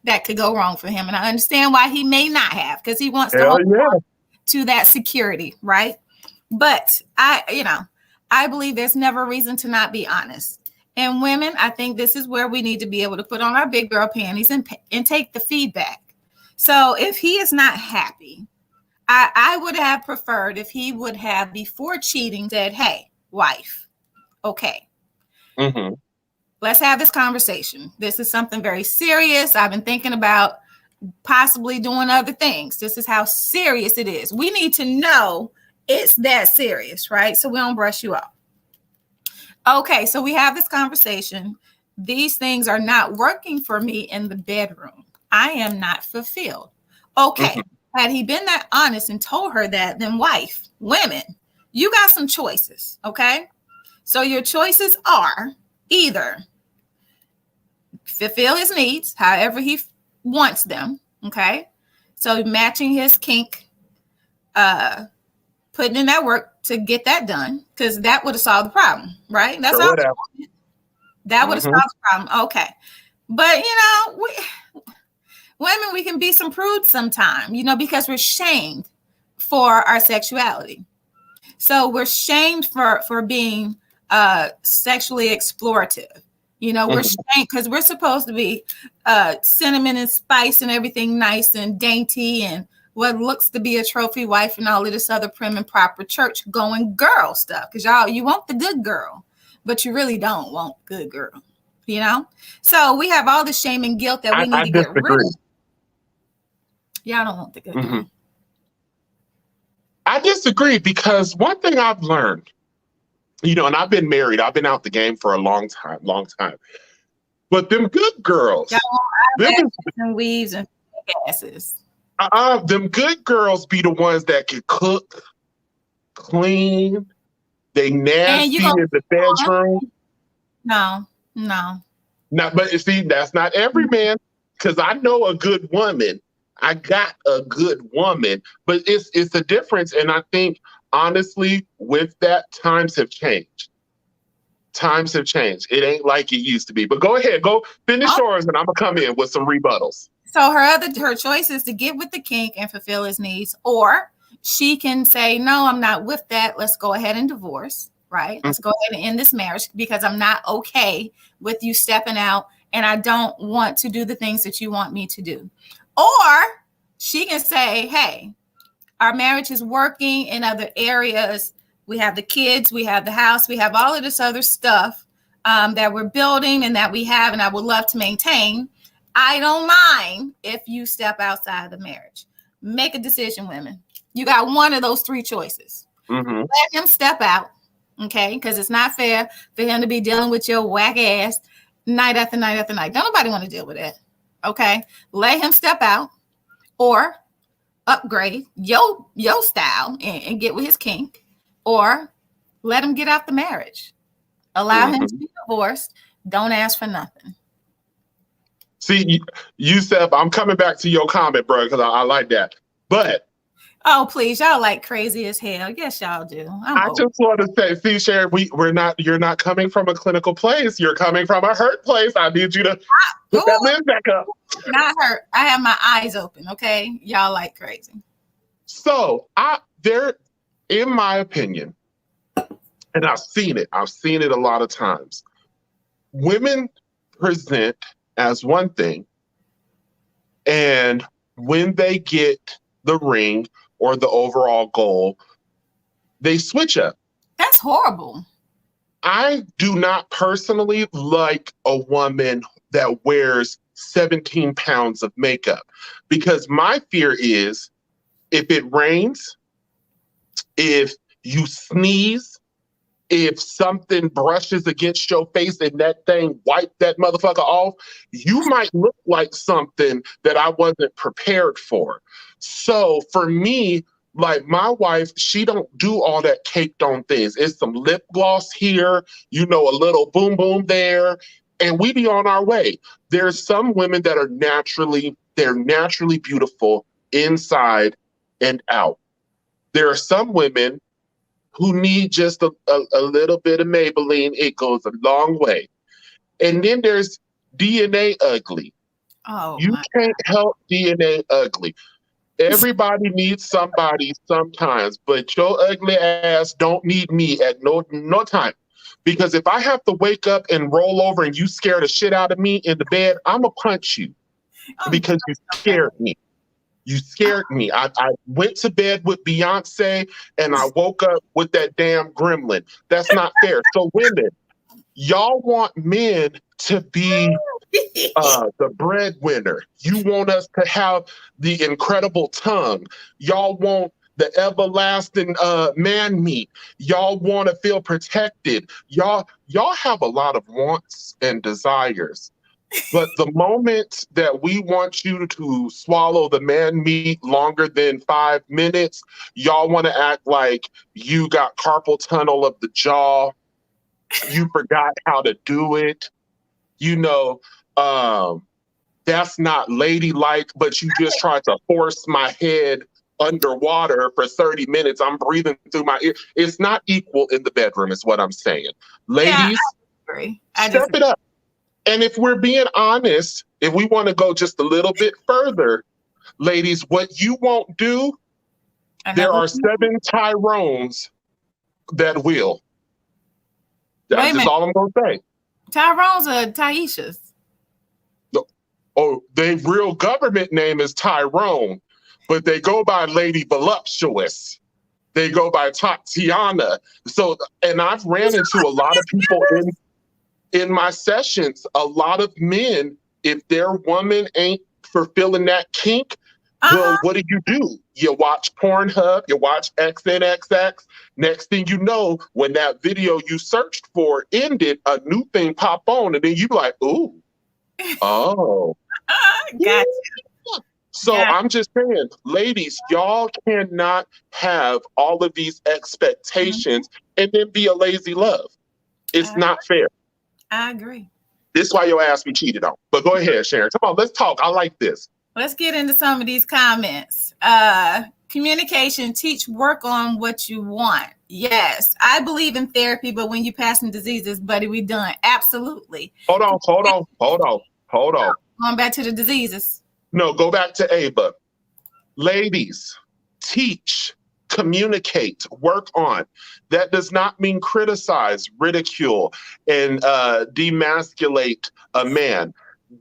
That could go wrong for him. And I understand why he may not have, because he wants to hold on to that security, right? But I believe there's never reason to not be honest. And women, I think this is where we need to be able to put on our big girl panties and take the feedback. So if he is not happy, I would have preferred if he would have, before cheating, said, hey, wife, okay, let's have this conversation. This is something very serious. I've been thinking about possibly doing other things. This is how serious it is. We need to know it's that serious, right? So we don't brush you off. Okay, so we have this conversation. These things are not working for me in the bedroom. I am not fulfilled. Okay, had he been that honest and told her that, then wife, women, you got some choices, okay? So your choices are either fulfill his needs however he wants them, okay? So matching his kink, putting in that work to get that done, because that would have solved the problem, right? That's all. That would have solved the problem. Okay. But, women, we can be some prudes sometime, because we're shamed for our sexuality. So we're shamed for being sexually explorative. We're shamed because we're supposed to be cinnamon and spice and everything nice and dainty and what looks to be a trophy wife and all of this other prim and proper church going girl stuff. Because you want the good girl, but you really don't want good girl, So we have all the shame and guilt that we need to get rid of. Y'all don't want the good girl. I disagree, because one thing I've learned, and I've been married, I've been out the game for a long time. But them good girls, and weaves and asses. Them good girls be the ones that can cook, clean, they nasty in the bedroom. No. Not, but you see, that's not every man. Because I know a good woman. I got a good woman, but it's a difference. And I think honestly, with that, times have changed. Times have changed. It ain't like it used to be. But go ahead, go finish Oh, yours, and I'm gonna come in with some rebuttals. so her choice is to get with the kink and fulfill his needs, or she can say, no, I'm not with that. Let's go ahead and divorce, right? Let's go ahead and end this marriage because I'm not okay with you stepping out and I don't want to do the things that you want me to do. Or she can say, hey, our marriage is working in other areas. We have the kids, we have the house, we have all of this other stuff that we're building and that we have, and I would love to maintain. I don't mind if you step outside of the marriage. Make a decision, women. You got one of those three choices. Mm-hmm. Let him step out, okay? Because it's not fair for him to be dealing with your whack ass night after night after night. Don't nobody want to deal with that, okay? Let him step out or upgrade your style and get with his kink, or let him get out the marriage. Allow him to be divorced. Don't ask for nothing. See, Yusef, I'm coming back to your comment, bro, because I like that. But oh, please, y'all like crazy as hell. Yes, y'all do. I just want to say, see, Sharon, you're not coming from a clinical place. You're coming from a hurt place. I need you to put that lid back up. Not hurt. I have my eyes open, okay? Y'all like crazy. So in my opinion, and I've seen it a lot of times. Women present as one thing, and when they get the ring or the overall goal, they switch up. That's horrible. I do not personally like a woman that wears 17 pounds of makeup, because my fear is if it rains, if you sneeze, if something brushes against your face and that thing wipe that motherfucker off, you might look like something that I wasn't prepared for. So for me, like my wife, she don't do all that caked on things. It's some lip gloss here, a little boom boom there, and we be on our way. There's some women that are naturally beautiful inside and out. There are some women who need just a little bit of Maybelline. It goes a long way. And then there's DNA ugly. Oh, you can't help DNA ugly. Everybody needs somebody sometimes, but your ugly ass don't need me at no time. Because if I have to wake up and roll over and you scare the shit out of me in the bed, I'm going to punch you because you scared me. You scared me. I went to bed with Beyonce and I woke up with that damn gremlin. That's not fair. So women, y'all want men to be the breadwinner. You want us to have the incredible tongue. Y'all want the everlasting man meat. Y'all want to feel protected. Y'all have a lot of wants and desires. But the moment that we want you to swallow the man meat longer than 5 minutes, y'all want to act like you got carpal tunnel of the jaw. You forgot how to do it. That's not ladylike, but you just tried to force my head underwater for 30 minutes. I'm breathing through my ear. It's not equal in the bedroom is what I'm saying. Ladies, step it up. And if we're being honest, if we want to go just a little bit further, ladies, what you won't do, there are 7 Tyrones that will. That's just all I'm going to say. Tyrone's are Taisha's. Oh, their real government name is Tyrone, but they go by Lady Voluptuous. They go by Tatiana. So, and I've ran into a lot of people in my sessions, a lot of men, if their woman ain't fulfilling that kink, well, what do? You watch Pornhub, you watch XNXX. Next thing you know, when that video you searched for ended, a new thing pop on, and then you be like, ooh, oh. Gotcha. So I'm just saying, ladies, y'all cannot have all of these expectations and then be a lazy love. It's not fair. I agree. This is why your ass be cheated on. But go ahead, Sharon. Come on, let's talk. I like this. Let's get into some of these comments. Communication, teach, work on what you want. Yes, I believe in therapy, but when you passing diseases, buddy, we done. Absolutely. Hold on. Going back to the diseases. No, go back to Ava. Ladies, teach, communicate, work on. That does not mean criticize, ridicule, and demasculate a man.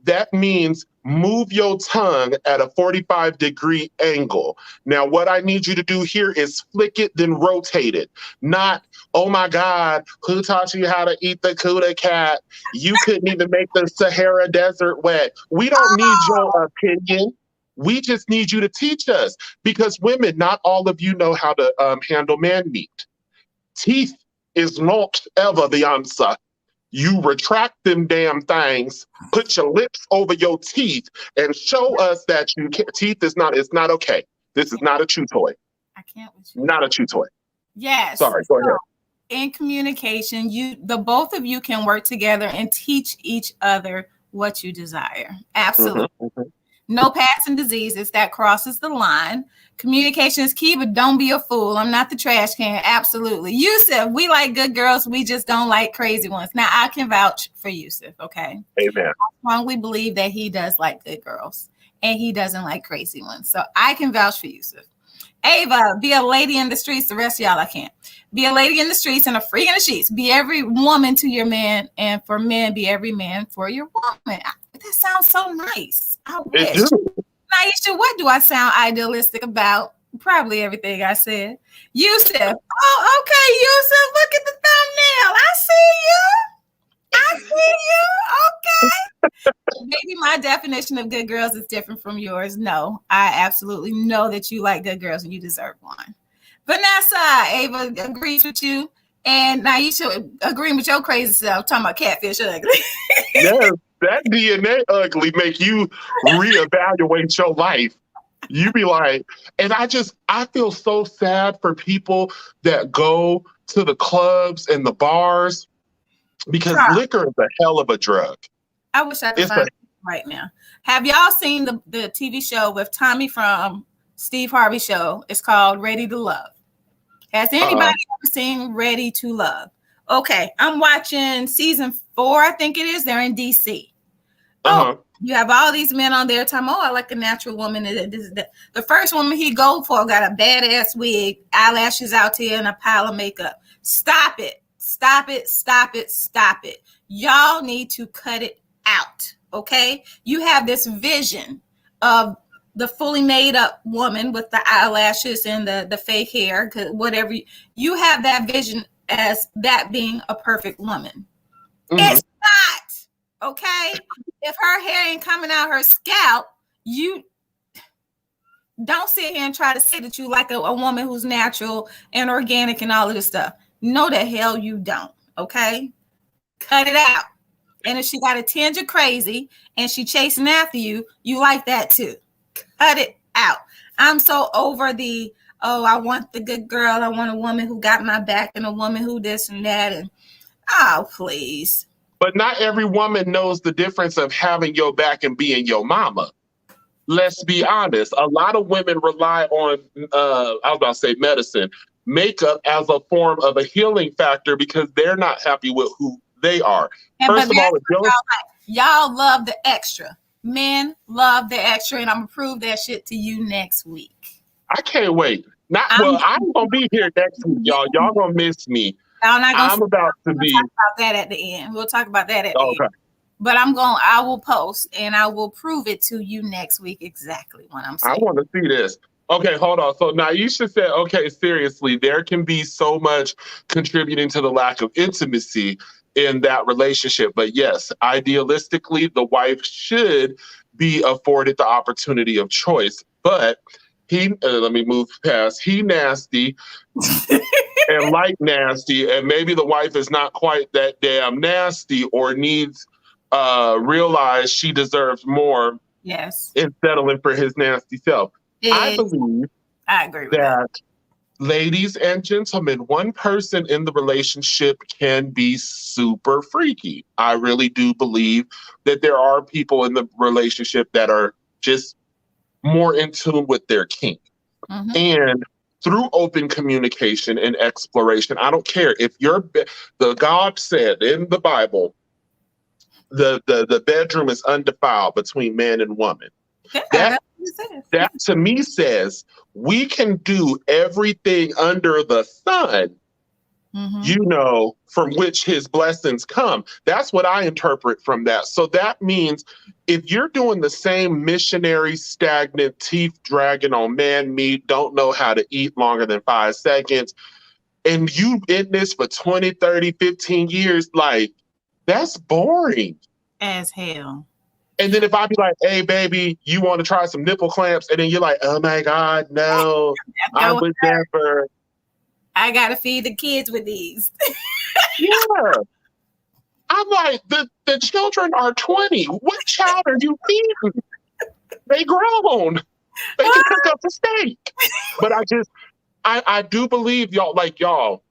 That means move your tongue at a 45-degree angle. Now, what I need you to do here is flick it, then rotate it. Not, oh my God, who taught you how to eat the Kuda cat? You couldn't even make the Sahara Desert wet. We don't need your opinion. We just need you to teach us. Because women, not all of you know how to handle man meat. Teeth is not ever the answer. You retract them damn things, put your lips over your teeth, and show us that you can't. Teeth is not, it's not okay. This is not a chew toy. I can't with you. Not a chew toy. Yes. Sorry, go ahead. In communication, the both of you can work together and teach each other what you desire. Absolutely. No passing diseases. That crosses the line. Communication is key, but don't be a fool. I'm not the trash can. Absolutely. Yusuf, we like good girls. We just don't like crazy ones. Now, I can vouch for Yusuf, okay? Amen. I strongly believe that he does like good girls, and he doesn't like crazy ones. So I can vouch for Yusuf. Ava, be a lady in the streets. The rest of y'all, I can't. Be a lady in the streets and a freak in the sheets. Be every woman to your man, and for men, be every man for your woman. That sounds so nice. I wish. Naisha, what do I sound idealistic about? Probably everything I said. Yusuf. Oh, okay, Yusuf. Look at the thumbnail. I see you. Okay. Maybe my definition of good girls is different from yours. No, I absolutely know that you like good girls and you deserve one. Vanessa, Ava agrees with you. And Naisha agreeing with your crazy self, talking about catfish ugly. Yes, that DNA ugly make you reevaluate your life. You be like, and I feel so sad for people that go to the clubs and the bars because liquor is a hell of a drug. I wish I could find it right now. Have y'all seen the TV show with Tommy from Steve Harvey show? It's called Ready to Love. Has anybody ever seen Ready to Love? Okay, I'm watching season 4, I think it is. They're in DC. Oh, you have all these men on there talking, I like a natural woman. The first woman he go for got a badass wig, eyelashes out here, and a pile of makeup. Stop it. Stop it. Stop it. Stop it. Y'all need to cut it out, okay? You have this vision of the fully made up woman with the eyelashes and the fake hair, whatever. You have that vision as that being a perfect woman. It's not, okay? If her hair ain't coming out her scalp, you don't sit here and try to say that you like a woman who's natural and organic and all of this stuff. No, the hell you don't, okay? Cut it out. And if she got a tinge of crazy and she chasing after you, you like that too. Cut it out. I'm so over I want the good girl. I want a woman who got my back and a woman who this and that. And please. But not every woman knows the difference of having your back and being your mama. Let's be honest. A lot of women rely on, medicine, makeup as a form of a healing factor because they're not happy with who they are. First of all, y'all love the extra. Men love the extra, and I'm gonna prove that shit to you next week. I can't wait. I'm gonna be here next week, y'all. Y'all gonna miss me. I'm about to be. We'll talk about that at the end. We'll talk about that at the end. But I will post and I will prove it to you next week exactly what I'm saying. I want to see this. Okay, hold on. So Naisha said, okay, seriously, there can be so much contributing to the lack of intimacy in that relationship. But yes, idealistically, the wife should be afforded the opportunity of choice. But let me move past, he nasty and like nasty. And maybe the wife is not quite that damn nasty or needs realize she deserves more. Yes. In settling for his nasty self. I believe I agree with that Ladies and gentlemen, one person in the relationship can be super freaky. I really do believe that there are people in the relationship that are just more in tune with their kink. Mhm. And through open communication and exploration, I don't care if the God said in the Bible, the bedroom is undefiled between man and woman. Yeah, That that's what it says. that to me says we can do everything under the sun, Mhm. from which his blessings come. That's what I interpret from that. So that means if you're doing the same missionary, stagnant, teeth dragging on man meat, don't know how to eat longer than 5 seconds, and you in this for 20, 30, 15 years, like, that's boring. As hell. And then if I be like, hey, baby, you want to try some nipple clamps? And then you're like, oh my God, no, I Go, would never. I gotta feed the kids with these. Yeah. I'm like, the children are 20. What child are you feeding? They grown. They can cook up a steak. But I do believe y'all,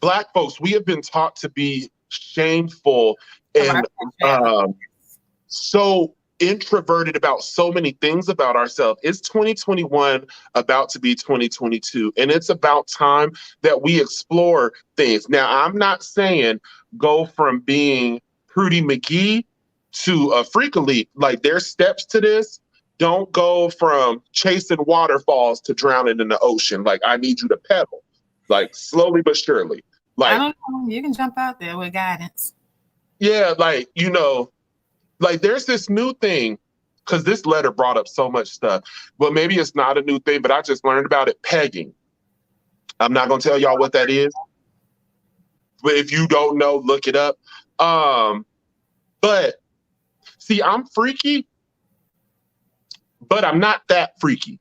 Black folks, we have been taught to be shameful and so introverted about so many things about ourselves. It's 2021 about to be 2022, and it's about time that we explore things. Now, I'm not saying go from being Prudy McGee to a freakily. Like, there's steps to this. Don't go from chasing waterfalls to drowning in the ocean. Like, I need you to pedal, like, slowly but surely. I Like, don't know. You can jump out there with guidance. yeah, like, like, there's this new thing, because this letter brought up so much stuff. Well, maybe it's not a new thing, but I just learned about it, pegging. I'm not going to tell y'all what that is. But if you don't know, look it up. But see, I'm freaky, but I'm not that freaky.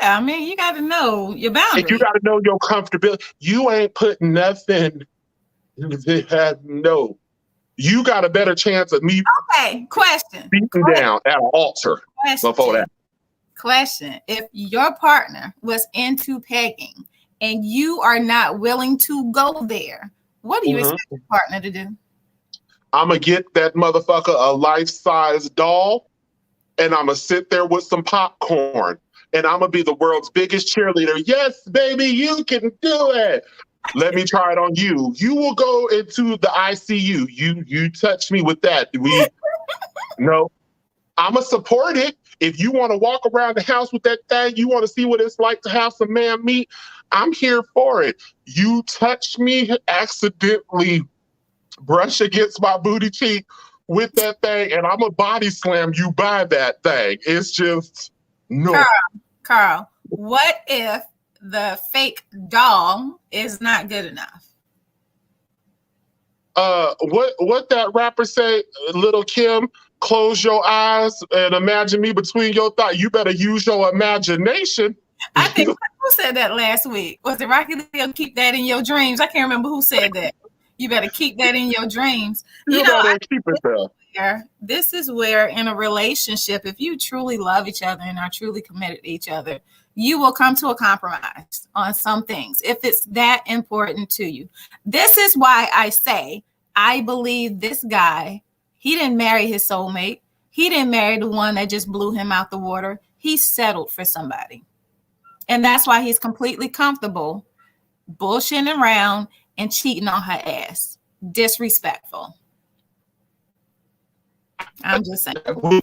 Yeah, I mean, you got to know your boundaries. And you got to know your comfortability. You ain't putting nothing. No. You got a better chance of me Question. beating down at an altar before that. Question. If your partner was into pegging and you are not willing to go there, what do you expect your partner to do? I'm going to get that motherfucker a life-size doll, and I'm going to sit there with some popcorn, and I'm going to be the world's biggest cheerleader. Yes, baby, you can do it. Let me try it on you. You will go into the ICU. You touch me with that. No. I'm going to support it. If you want to walk around the house with that thing, you want to see what it's like to have some man meat, I'm here for it. You touch me, accidentally brush against my booty cheek with that thing, and I'm a body slam you by that thing. It's just, no. Carl, what if the fake doll is not good enough? What that rapper say, Little Kim, close your eyes and imagine me between your thighs. You better use your imagination. I think who said that last week? Was it Rocky Lee? Keep that in your dreams. I can't remember who said that. You better keep that in your dreams. You better keep it there. This is where in a relationship, if you truly love each other and are truly committed to each other, you will come to a compromise on some things if it's that important to you. This is why I say I believe this guy, he didn't marry his soulmate. He didn't marry the one that just blew him out the water. He settled for somebody. And that's why he's completely comfortable bullshitting around and cheating on her ass. Disrespectful. I'm just saying.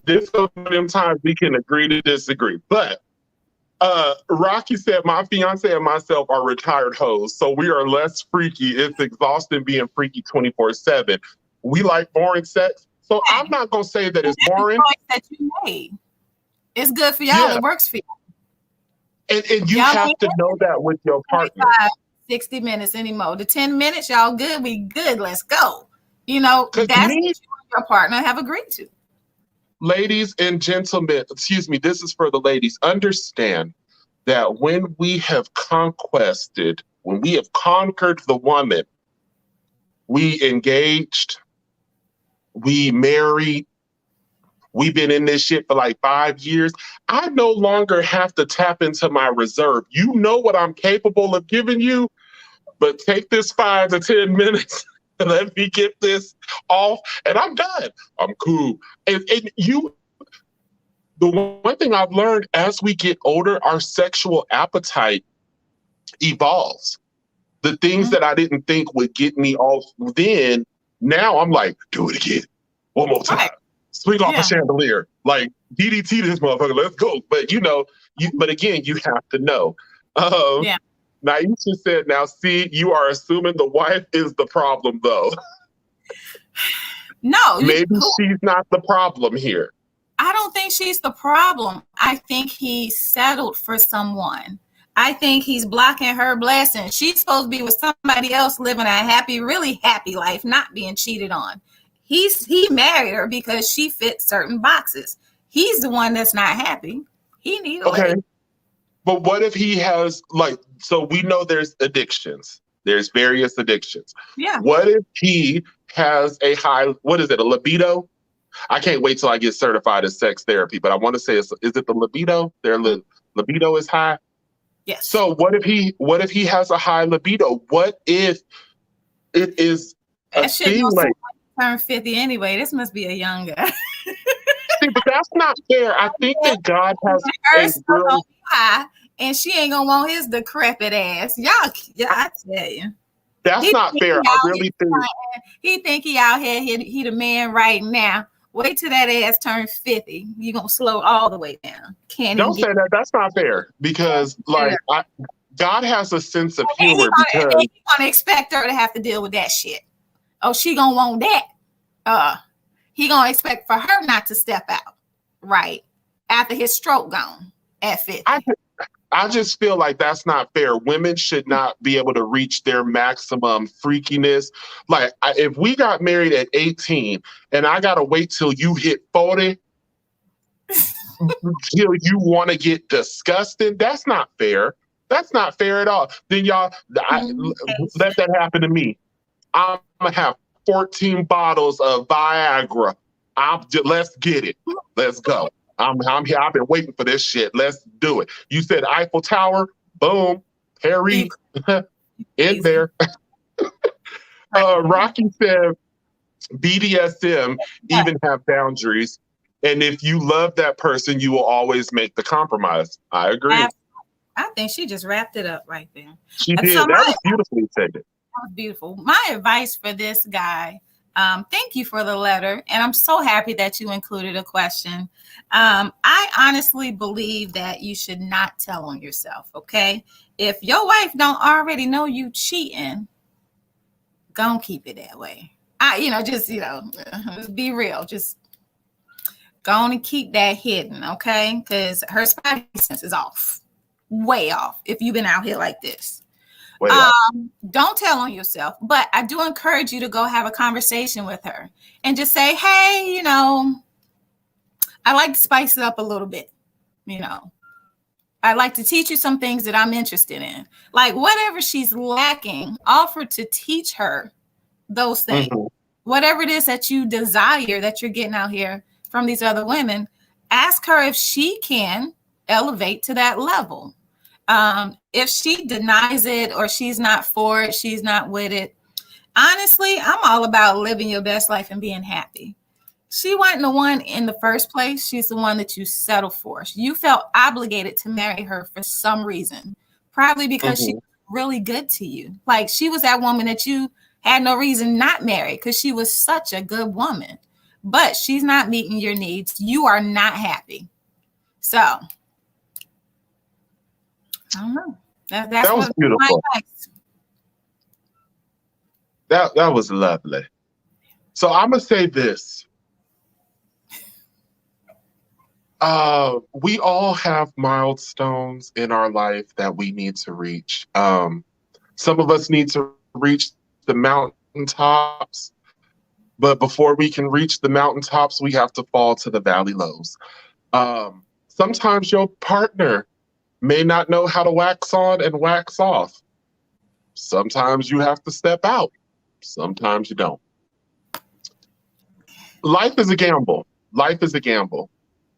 This is one of them times we can agree to disagree. But Rocky said my fiance and myself are retired hoes, so we are less freaky. It's exhausting being freaky 24/7. We like boring sex, so I'm not gonna say that it's boring. That you made. It's good for y'all. Yeah. It works for you. And you have to know that with your partner. 60 minutes anymore. The 10 minutes, y'all good. We good. Let's go. That's what you and your partner have agreed to. Ladies and gentlemen, excuse me, this is for the ladies. Understand that when we have conquered the woman, we engaged, we married, we've been in this shit for like 5 years. I no longer have to tap into my reserve. You know what I'm capable of giving you, but take this 5 to 10 minutes and let me get this off, and I'm done. I'm cool. And the one thing I've learned as we get older, our sexual appetite evolves. The things that I didn't think would get me off then, now I'm like, do it again. One more time. Right. Swing off a chandelier. Like, T.D.T. this motherfucker, let's go. But but again, you have to know. Naisha said, now see, you are assuming the wife is the problem though. No. Maybe she's not the problem here. I don't think she's the problem. I think he settled for someone. I think he's blocking her blessing. She's supposed to be with somebody else living a happy, really happy life, not being cheated on. He married her because she fits certain boxes. He's the one that's not happy. He needs a lady. But what if he has, like, so we know there's addictions. There's various addictions. Yeah. What if he has a high, what is it, a libido? I can't wait till I get certified as sex therapy, but I want to say, is it the libido? Their libido is high? Yes. So what if he has a high libido? What if it is a thing like turn 50 anyway? This must be a young guy. See, but that's not fair. I think that God has a real high, and she ain't gonna want his decrepit ass. Y'all, I tell you. That's not fair. I really think he think he out here. He the man right now. Wait till that ass turns 50. You're going to slow all the way down. Don't say that. That's not fair. Because, God has a sense of humor. He's going to expect her to have to deal with that shit. Oh, she going to want that. He going to expect for her not to step out. Right. After his stroke gone at 50. I just feel like that's not fair. Women should not be able to reach their maximum freakiness. Like, if we got married at 18 and I got to wait till you hit 40 till you want to get disgusted, that's not fair. That's not fair at all. Then y'all, let that happen to me. I'm going to have 14 bottles of Viagra. Let's get it. Let's go. I'm here. I've been waiting for this shit. Let's do it. You said Eiffel Tower. Boom. Harry in there. Rocky said BDSM even have boundaries. And if you love that person, you will always make the compromise. I agree. I think she just wrapped it up right there. She did. So that was beautifully said. That was beautiful. My advice for this guy, thank you for the letter. And I'm so happy that you included a question. I honestly believe that you should not tell on yourself, okay? If your wife don't already know you cheating, go keep it that way. Just be real. Just go on and keep that hidden, okay? Because her spidey sense is off, way off, if you've been out here like this. Don't tell on yourself, but I do encourage you to go have a conversation with her and just say, hey, I like to spice it up a little bit. I like to teach you some things that I'm interested in. Like whatever she's lacking, offer to teach her those things. Mm-hmm. Whatever it is that you desire that you're getting out here from these other women, ask her if she can elevate to that level. If she denies it or she's not for it, she's not with it. Honestly, I'm all about living your best life and being happy. She wasn't the one in the first place. She's the one that you settled for. You felt obligated to marry her for some reason, probably because she was really good to you. Like she was that woman that you had no reason not marry because she was such a good woman, but she's not meeting your needs. You are not happy. So I don't know. That was beautiful. That was lovely. So I'm gonna say this. We all have milestones in our life that we need to reach. Some of us need to reach the mountaintops, but before we can reach the mountaintops, we have to fall to the valley lows. Sometimes your partner may not know how to wax on and wax off. Sometimes you have to step out. Sometimes you don't. Life is a gamble. life is a gamble.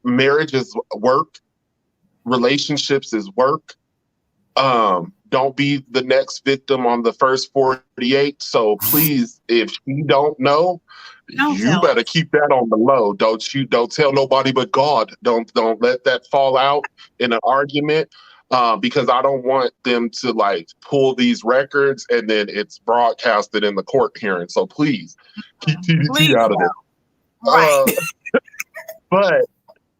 Marriage is work. Relationships is work. Don't be the next victim on the first 48. So please, if you don't know, you better keep that on the low. Don't tell nobody but God. Don't let that fall out in an argument. Because I don't want them to like pull these records and then it's broadcasted in the court hearing. So please keep T.D.T. out of it. Right. But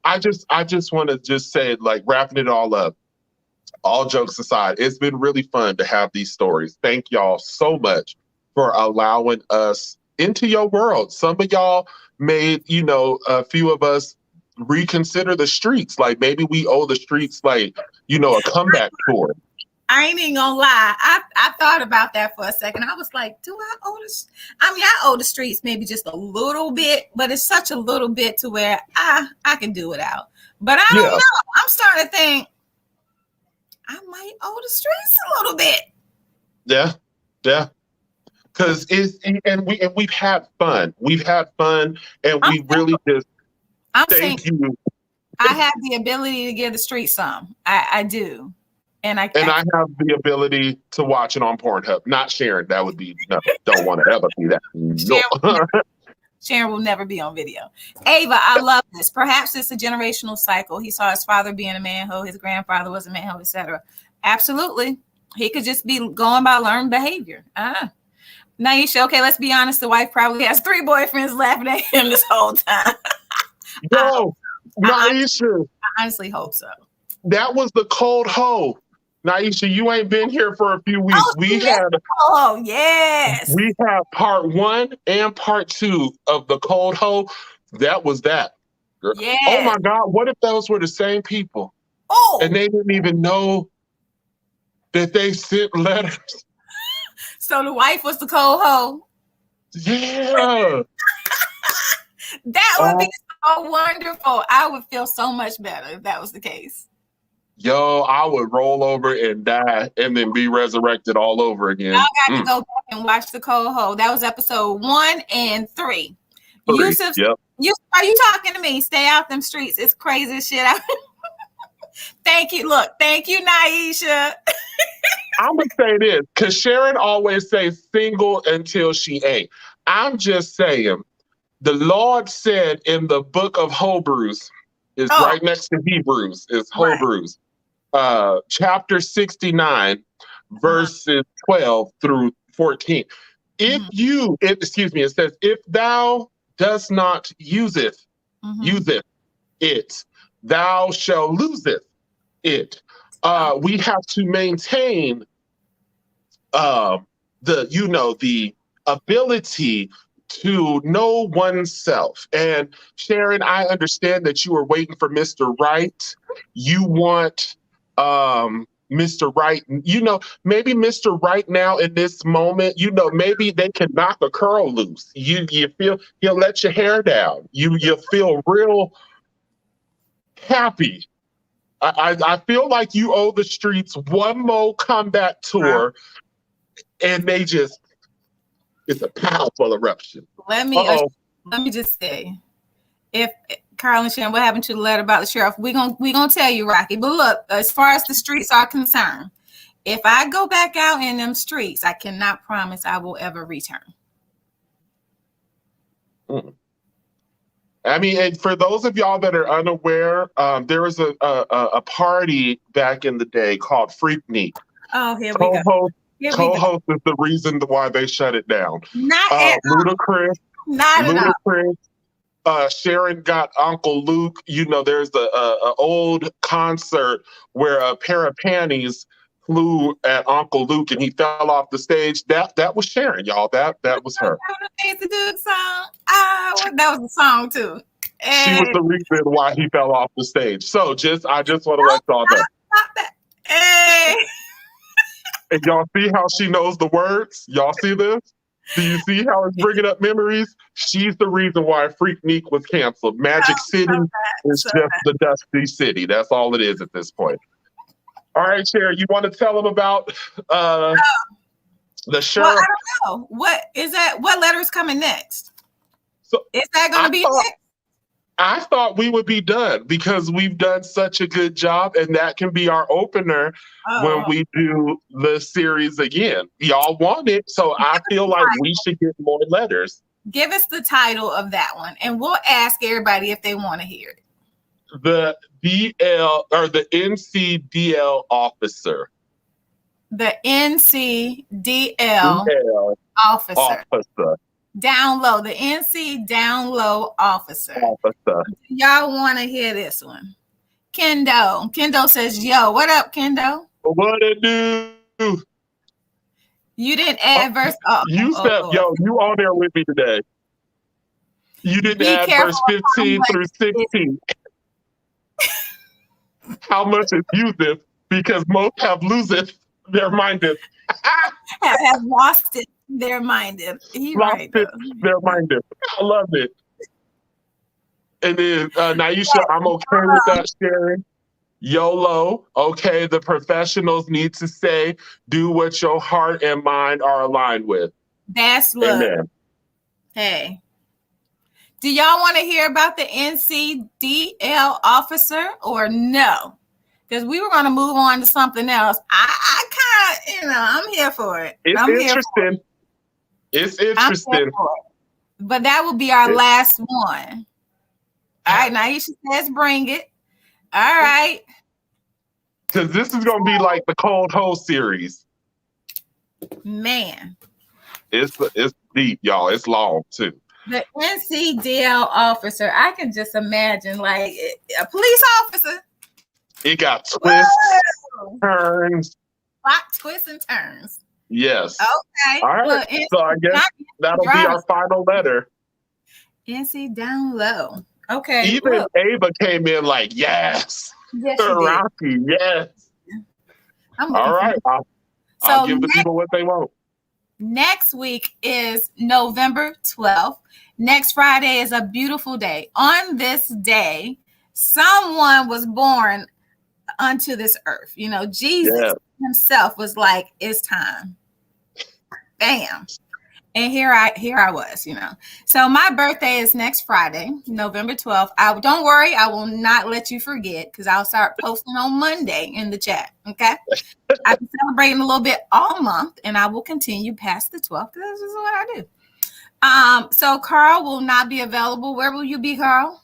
I just want to just say, like, wrapping it all up, all jokes aside, it's been really fun to have these stories. Thank y'all so much for allowing us into your world. Some of y'all made, a few of us reconsider the streets. Like maybe we owe the streets, like, a comeback tour. I ain't even gonna lie. I thought about that for a second. I was like, do I owe this? I mean, I owe the streets maybe just a little bit, but it's such a little bit to where I can do without. But I don't know. I'm starting to think I might owe the streets a little bit. Yeah. Because we've had fun. We've had fun, and we really just thank you. I have the ability to give the streets some. I do. And I have the ability to watch it on Pornhub. Not Sharon. That would be no. Don't want to ever see that. No. Sharon will never be on video. Ava, I love this. Perhaps it's a generational cycle. He saw his father being a manho, his grandfather was a manho, etc. Absolutely. He could just be going by learned behavior. Naisha, okay, let's be honest. The wife probably has 3 boyfriends laughing at him this whole time. Yo, Naisha. I honestly hope so. That was the cold hoe. Naisha, you ain't been here for a few weeks. Yes. We have part 1 and part 2 of the cold hoe. That was that. Yes. Oh my God, what if those were the same people? Oh. And they didn't even know that they sent letters. So the wife was the cold hoe. Yeah. That would be so wonderful. I would feel so much better if that was the case. Yo, I would roll over and die and then be resurrected all over again. Y'all got to go back and watch the cold hoe. That was episode 1 and 3. Yusuf, yep. Are you talking to me? Stay out them streets. It's crazy shit. Thank you. Look, thank you, Naisha. I'm going to say this, because Sharon always says single until she ain't. I'm just saying, the Lord said in the book of Hebrews, is right next to Hebrews, is Hebrews, chapter 69, verses 12 through 14. It says, if thou dost not useth it, thou shalt loseth it. We have to maintain the ability to know oneself. And Sharon, I understand that you are waiting for Mr. Right. You want Mr. Right. Maybe Mr. Right now in this moment, maybe they can knock a curl loose. You feel he'll let your hair down. You feel real happy. I feel like you owe the streets one more comeback tour, and it's a powerful eruption. Let me just say, if Carl and Sharon, what happened to the letter about the sheriff? We're gonna tell you, Rocky. But look, as far as the streets are concerned, if I go back out in them streets, I cannot promise I will ever return. I mean, and for those of y'all that are unaware, there was a party back in the day called Freaknik. Oh, here we go. Co-host is the reason why they shut it down. Not at Ludacris. Not at all. Sharon got Uncle Luke. There's a old concert where a pair of panties flew at Uncle Luke and he fell off the stage. That was Sharon, y'all. That was her. That was the song too. She was the reason why he fell off the stage. So I just want to let y'all know. Stop that. Hey. And y'all see how she knows the words? Y'all see this? Do you see how it's bringing up memories? She's the reason why Freaknik was canceled. Magic City is just the Dusty City. That's all it is at this point. All right, Sharon, you want to tell them about the sheriff? Well, I don't know. What is that? What letter is coming next? So is that going to be next? I thought we would be done because we've done such a good job, and that can be our opener when we do the series again. Y'all want it, so I feel like we should get more letters. Give us the title of that one, and we'll ask everybody if they want to hear it. The DL or the NCDL officer. The NCDL DL officer. officer. Down low. The NC down low officer. Officer. Y'all want to hear this one? Kendo. Kendo says, yo, what up, Kendo? What it do? You didn't add verse. You said, yo, you on there with me today. You didn't add verse 15 through 16. How much is useth? Because most have loseth their minded. have lost it their minded. Lost it their minded. I love it. And then Naisha, I'm okay with that sharing. YOLO. Okay, the professionals need to say, do what your heart and mind are aligned with. That's love. Amen. Hey. Do y'all want to hear about the NCDL officer or no? Because we were going to move on to something else. I kind of, I'm here for it. It's interesting. It's interesting. But that will be our last one. All right, Naisha says bring it. All right. Because this is going to be like the Cold Hole series. Man. It's deep, y'all. It's long, too. The NCDL officer, I can just imagine like a police officer. It got twists, turns. Plot twists and turns. Yes. Okay. All right. Look, so I guess that'll be our final letter. NC down low. Okay. Even Ava came in like, yes. Yes, Rocky, yes. All right. I'll give the people what they want. Next week is November 12th. Next Friday is a beautiful day. On this day, someone was born unto this earth. You know, Jesus himself was like, it's time. Bam. And here I was, you know. So my birthday is next Friday, November 12th. Don't worry, I will not let you forget because I'll start posting on Monday in the chat. Okay. I've been celebrating a little bit all month, and I will continue past the 12th because this is what I do. So Carl will not be available. Where will you be, Carl?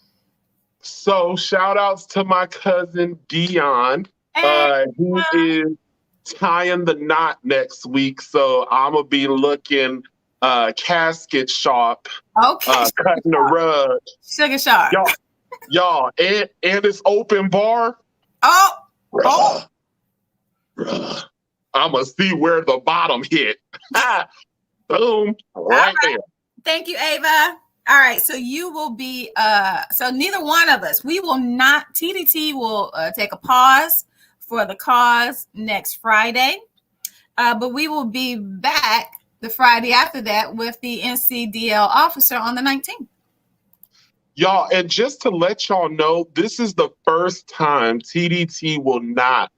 So shout outs to my cousin Dion. He is tying the knot next week. So I'm gonna be looking casket sharp. Okay. Cutting the rug. Sugar sharp. Y'all, and it's open bar. Oh. I'm gonna see where the bottom hit. Boom. Right there. Thank you, Ava. All right, so you will be, so neither one of us, we will not, T.D.T will take a pause for the cause next Friday, but we will be back the Friday after that with the NCDL officer on the 19th. Y'all, and just to let y'all know, this is the first time T.D.T will not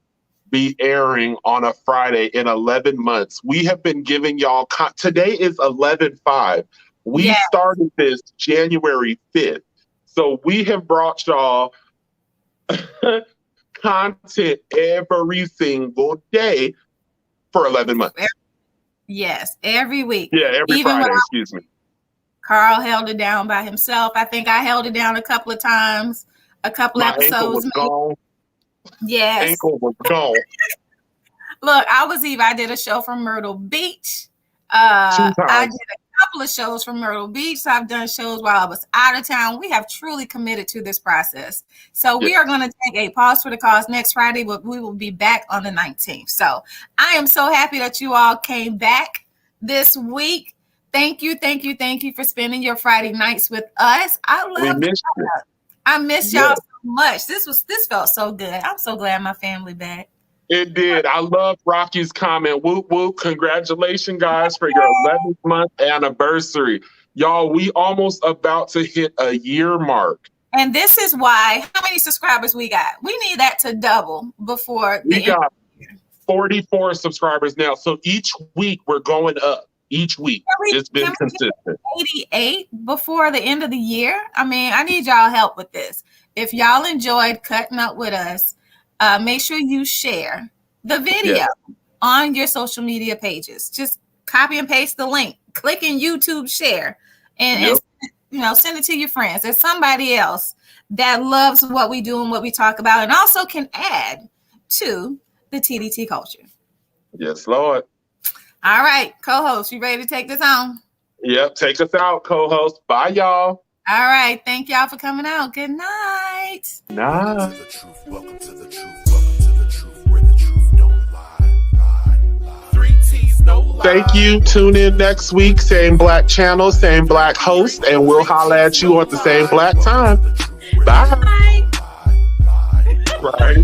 be airing on a Friday in 11 months. We have been giving y'all, today is 11/5. We started this January 5th. So we have brought y'all content every single day for 11 months. Yes, every week. Yeah, every Friday, excuse me. Carl held it down by himself. I think I held it down a couple of times, a couple episodes. Ankle was gone. Yes. Ankle was gone. Look, I did a show from Myrtle Beach. 2 times. I did a couple of shows from Myrtle Beach. So I've done shows while I was out of town. We have truly committed to this process. So we are going to take a pause for the cause next Friday, but we will be back on the 19th. So I am so happy that you all came back this week. Thank you for spending your Friday nights with us. I miss y'all so much. This felt so good. I'm so glad my family back. It did. I love Rocky's comment. Whoop, whoop. Congratulations, guys, for your 11th month anniversary. Y'all, we almost about to hit a year mark. And this is why, how many subscribers we got? We need that to double before we got 44 subscribers now. So each week we're going up. each week. Can It's been we consistent. 88 before the end of the year? I mean, I need y'all help with this. If y'all enjoyed cutting up with us, make sure you share the video on your social media pages. Just copy and paste the link, click in YouTube share, and send it to your friends. There's somebody else that loves what we do and what we talk about, and also can add to the T.D.T culture. Yes, Lord. All right, co-host, you ready to take this on? Yep, take us out, co-host. Bye, y'all. All right, thank y'all for coming out. Good night. Nah. To the truth, welcome to the truth, welcome to the truth, where the truth don't lie. 3 T's, no lie. Thank you. Tune in next week. Same black channel, same black host, and we'll holler at you at the same black time. Bye. Bye. Right.